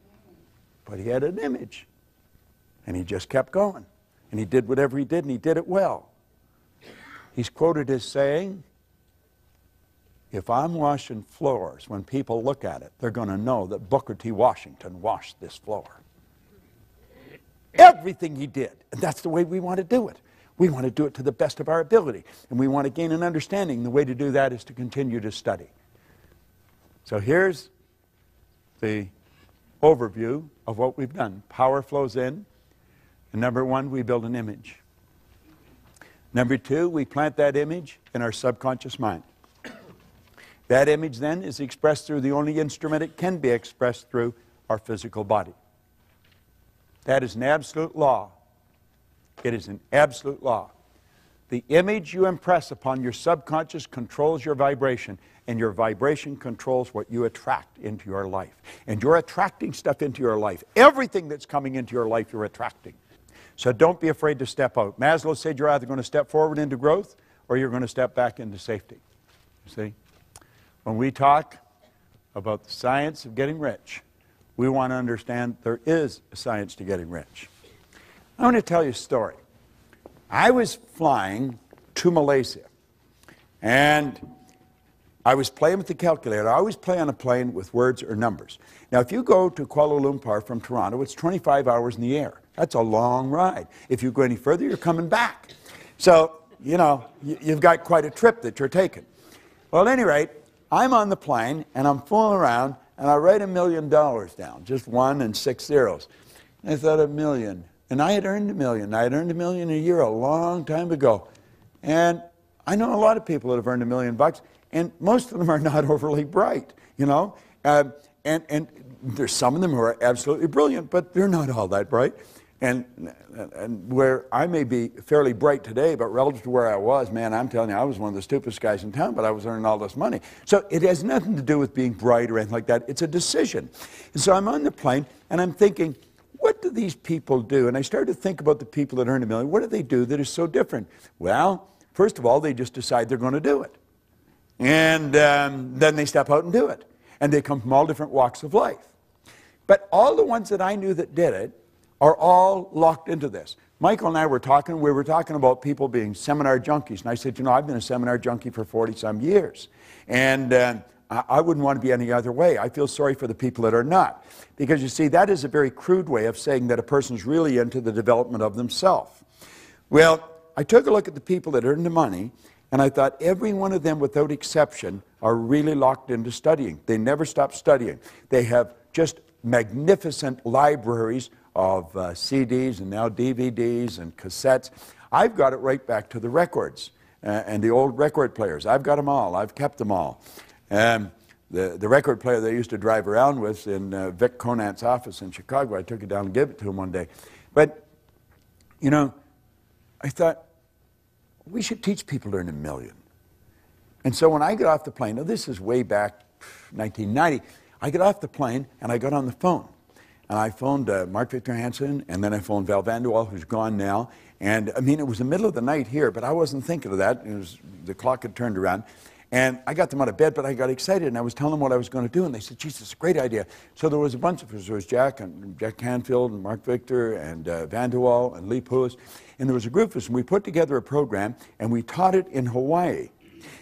but he had an image, and he just kept going, and he did whatever he did, and he did it well. He's quoted as saying, if I'm washing floors, when people look at it, they're going to know that Booker T. Washington washed this floor. Everything he did, and that's the way we want to do it. We want to do it to the best of our ability, and we want to gain an understanding. The way to do that is to continue to study. So here's the overview of what we've done. Power flows in, and number one, we build an image. Number two, we plant that image in our subconscious mind. That image then is expressed through the only instrument it can be expressed through, our physical body. That is an absolute law. It is an absolute law. The image you impress upon your subconscious controls your vibration, and your vibration controls what you attract into your life. And you're attracting stuff into your life. Everything that's coming into your life, you're attracting. So don't be afraid to step out. Maslow said you're either going to step forward into growth or you're going to step back into safety. You see? When we talk about the science of getting rich, we want to understand there is a science to getting rich. I want to tell you a story. I was flying to Malaysia, and I was playing with the calculator. I always play on a plane with words or numbers. Now, if you go to Kuala Lumpur from Toronto, it's 25 hours in the air. That's a long ride. If you go any further, you're coming back. So, you know, you've got quite a trip that you're taking. Well, at any rate, I'm on the plane, and I'm fooling around, and I write $1 million down, just 1 and 6 zeros. And I thought, $1 million. And I had earned $1 million. I had earned $1 million a year a long time ago. And I know a lot of people that have earned $1 million bucks, and most of them are not overly bright, you know. And there's some of them who are absolutely brilliant, but they're not all that bright. And where I may be fairly bright today, but relative to where I was, man, I'm telling you, I was one of the stupidest guys in town, but I was earning all this money. So it has nothing to do with being bright or anything like that. It's a decision. And so I'm on the plane, and I'm thinking, what do these people do? And I started to think about the people that earn $1 million. What do they do that is so different? Well, first of all, they just decide they're going to do it. And then they step out and do it. And they come from all different walks of life. But all the ones that I knew that did it are all locked into this. Michael and I were talking, we were talking about people being seminar junkies. And I said, you know, I've been a seminar junkie for 40-some years. And I wouldn't want to be any other way. I feel sorry for the people that are not. Because you see, that is a very crude way of saying that a person's really into the development of themselves. Well, I took a look at the people that earn the money, and I thought every one of them, without exception, are really locked into studying. They never stop studying. They have just magnificent libraries of CDs and now DVDs and cassettes. I've got it right back to the records and the old record players. I've got them all. I've kept them all. The record player they used to drive around with in Vic Conant's office in Chicago, I took it down and gave it to him one day. But, you know, I thought, we should teach people to earn $1 million. And so when I got off the plane, now this is way back 1990, I got off the plane and I got on the phone. And I phoned Mark Victor Hansen, and then I phoned Val Vanderwall, who's gone now. And I mean, it was the middle of the night here, but I wasn't thinking of that. The clock had turned around. And I got them out of bed, but I got excited, and I was telling them what I was going to do, and they said, geez, it's a great idea. So there was a bunch of us. There was Jack Canfield and Mark Victor and Vanderwall and Lee Poulos. And there was a group of us, and we put together a program, and we taught it in Hawaii.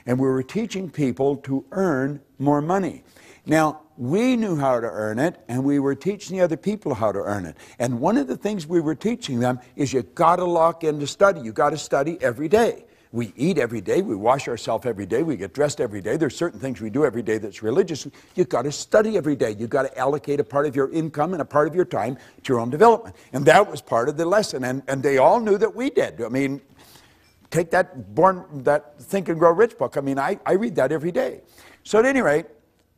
And we were teaching people to earn more money. Now, we knew how to earn it, and we were teaching the other people how to earn it. And one of the things we were teaching them is you got to lock in to study. You got to study every day. We eat every day, we wash ourselves every day, we get dressed every day. There's certain things we do every day that's religious. You've got to study every day. You've got to allocate a part of your income and a part of your time to your own development. And that was part of the lesson. And they all knew that we did. I mean, take that Think and Grow Rich book. I mean, I read that every day. So at any rate,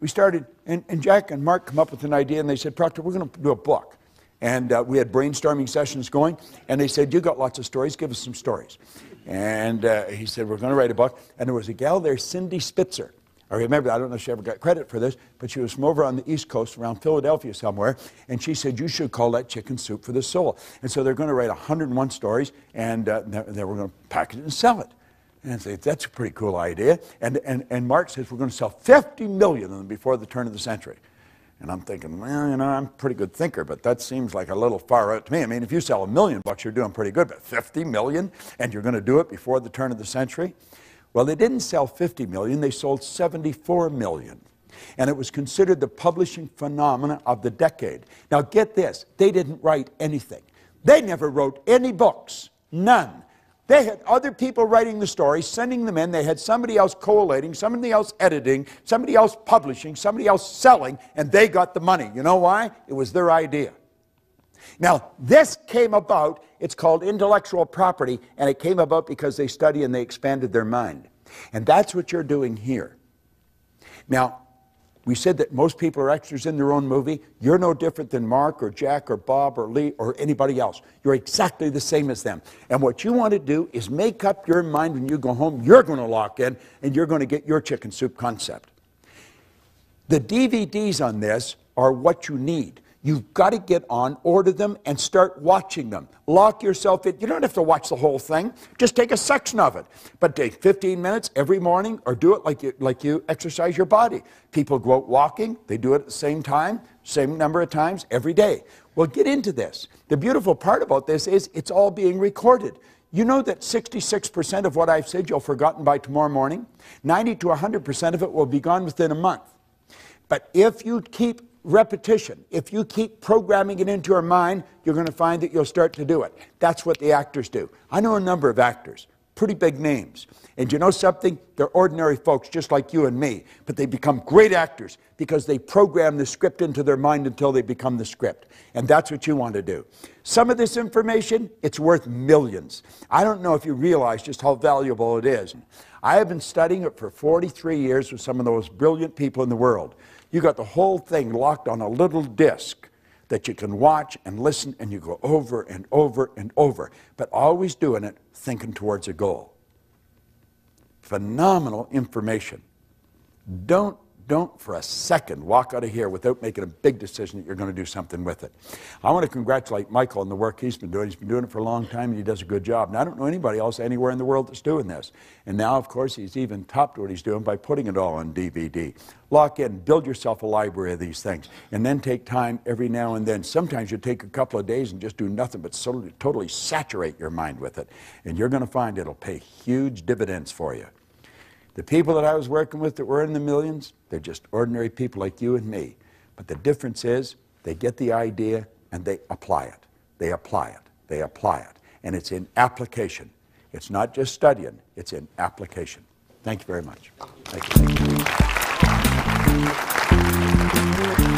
we started, and Jack and Mark come up with an idea, and they said, Proctor, we're going to do a book. And we had brainstorming sessions going, and they said, you got lots of stories, give us some stories. And he said, we're going to write a book. And there was a gal there, Cindy Spitzer. I remember, I don't know if she ever got credit for this, but she was from over on the East Coast, around Philadelphia somewhere, and she said, you should call that Chicken Soup for the Soul. And so they're going to write 101 stories, and they were going to package it and sell it. And I said, that's a pretty cool idea. And Mark says, we're going to sell 50 million of them before the turn of the century. And I'm thinking, well, you know, I'm a pretty good thinker, but that seems like a little far out to me. I mean, if you sell $1 million, you're doing pretty good, but 50 million, and you're going to do it before the turn of the century? Well, they didn't sell 50 million, they sold 74 million. And it was considered the publishing phenomena of the decade. Now, get this, they didn't write anything. They never wrote any books, none. They had other people writing the stories, sending them in. They had somebody else collating, somebody else editing, somebody else publishing, somebody else selling, and they got the money. You know why? It was their idea. Now, this came about, it's called intellectual property, and it came about because they studied and they expanded their mind. And that's what you're doing here. Now, we said that most people are extras in their own movie. You're no different than Mark or Jack or Bob or Lee or anybody else. You're exactly the same as them. And what you want to do is make up your mind when you go home, you're going to lock in and you're going to get your chicken soup concept. The DVDs on this are what you need. You've got to get on, order them, and start watching them. Lock yourself in. You don't have to watch the whole thing. Just take a section of it. But take 15 minutes every morning, or do it like you exercise your body. People go out walking. They do it at the same time, same number of times every day. Well, get into this. The beautiful part about this is it's all being recorded. You know that 66% of what I've said you'll have forgotten by tomorrow morning? 90 to 100% of it will be gone within a month. But if you keep repetition, if you keep programming it into your mind, you're going to find that you'll start to do it. That's what the actors do. I know a number of actors, pretty big names. And you know something? They're ordinary folks just like you and me, but they become great actors because they program the script into their mind until they become the script. And that's what you want to do. Some of this information, it's worth millions. I don't know if you realize just how valuable it is. I have been studying it for 43 years with some of the most brilliant people in the world. You got the whole thing locked on a little disc that you can watch and listen, and you go over and over and over, but always doing it thinking towards a goal. Phenomenal information. Don't for a second walk out of here without making a big decision that you're going to do something with it. I want to congratulate Michael on the work he's been doing. He's been doing it for a long time, and he does a good job. And I don't know anybody else anywhere in the world that's doing this. And now, of course, he's even topped what he's doing by putting it all on DVD. Lock in, build yourself a library of these things, and then take time every now and then. Sometimes you take a couple of days and just do nothing but totally saturate your mind with it. And you're going to find it'll pay huge dividends for you. The people that I was working with that were in the millions, they're just ordinary people like you and me. But the difference is they get the idea and they apply it. They apply it. They apply it. And it's in application. It's not just studying, it's in application. Thank you very much. Thank you.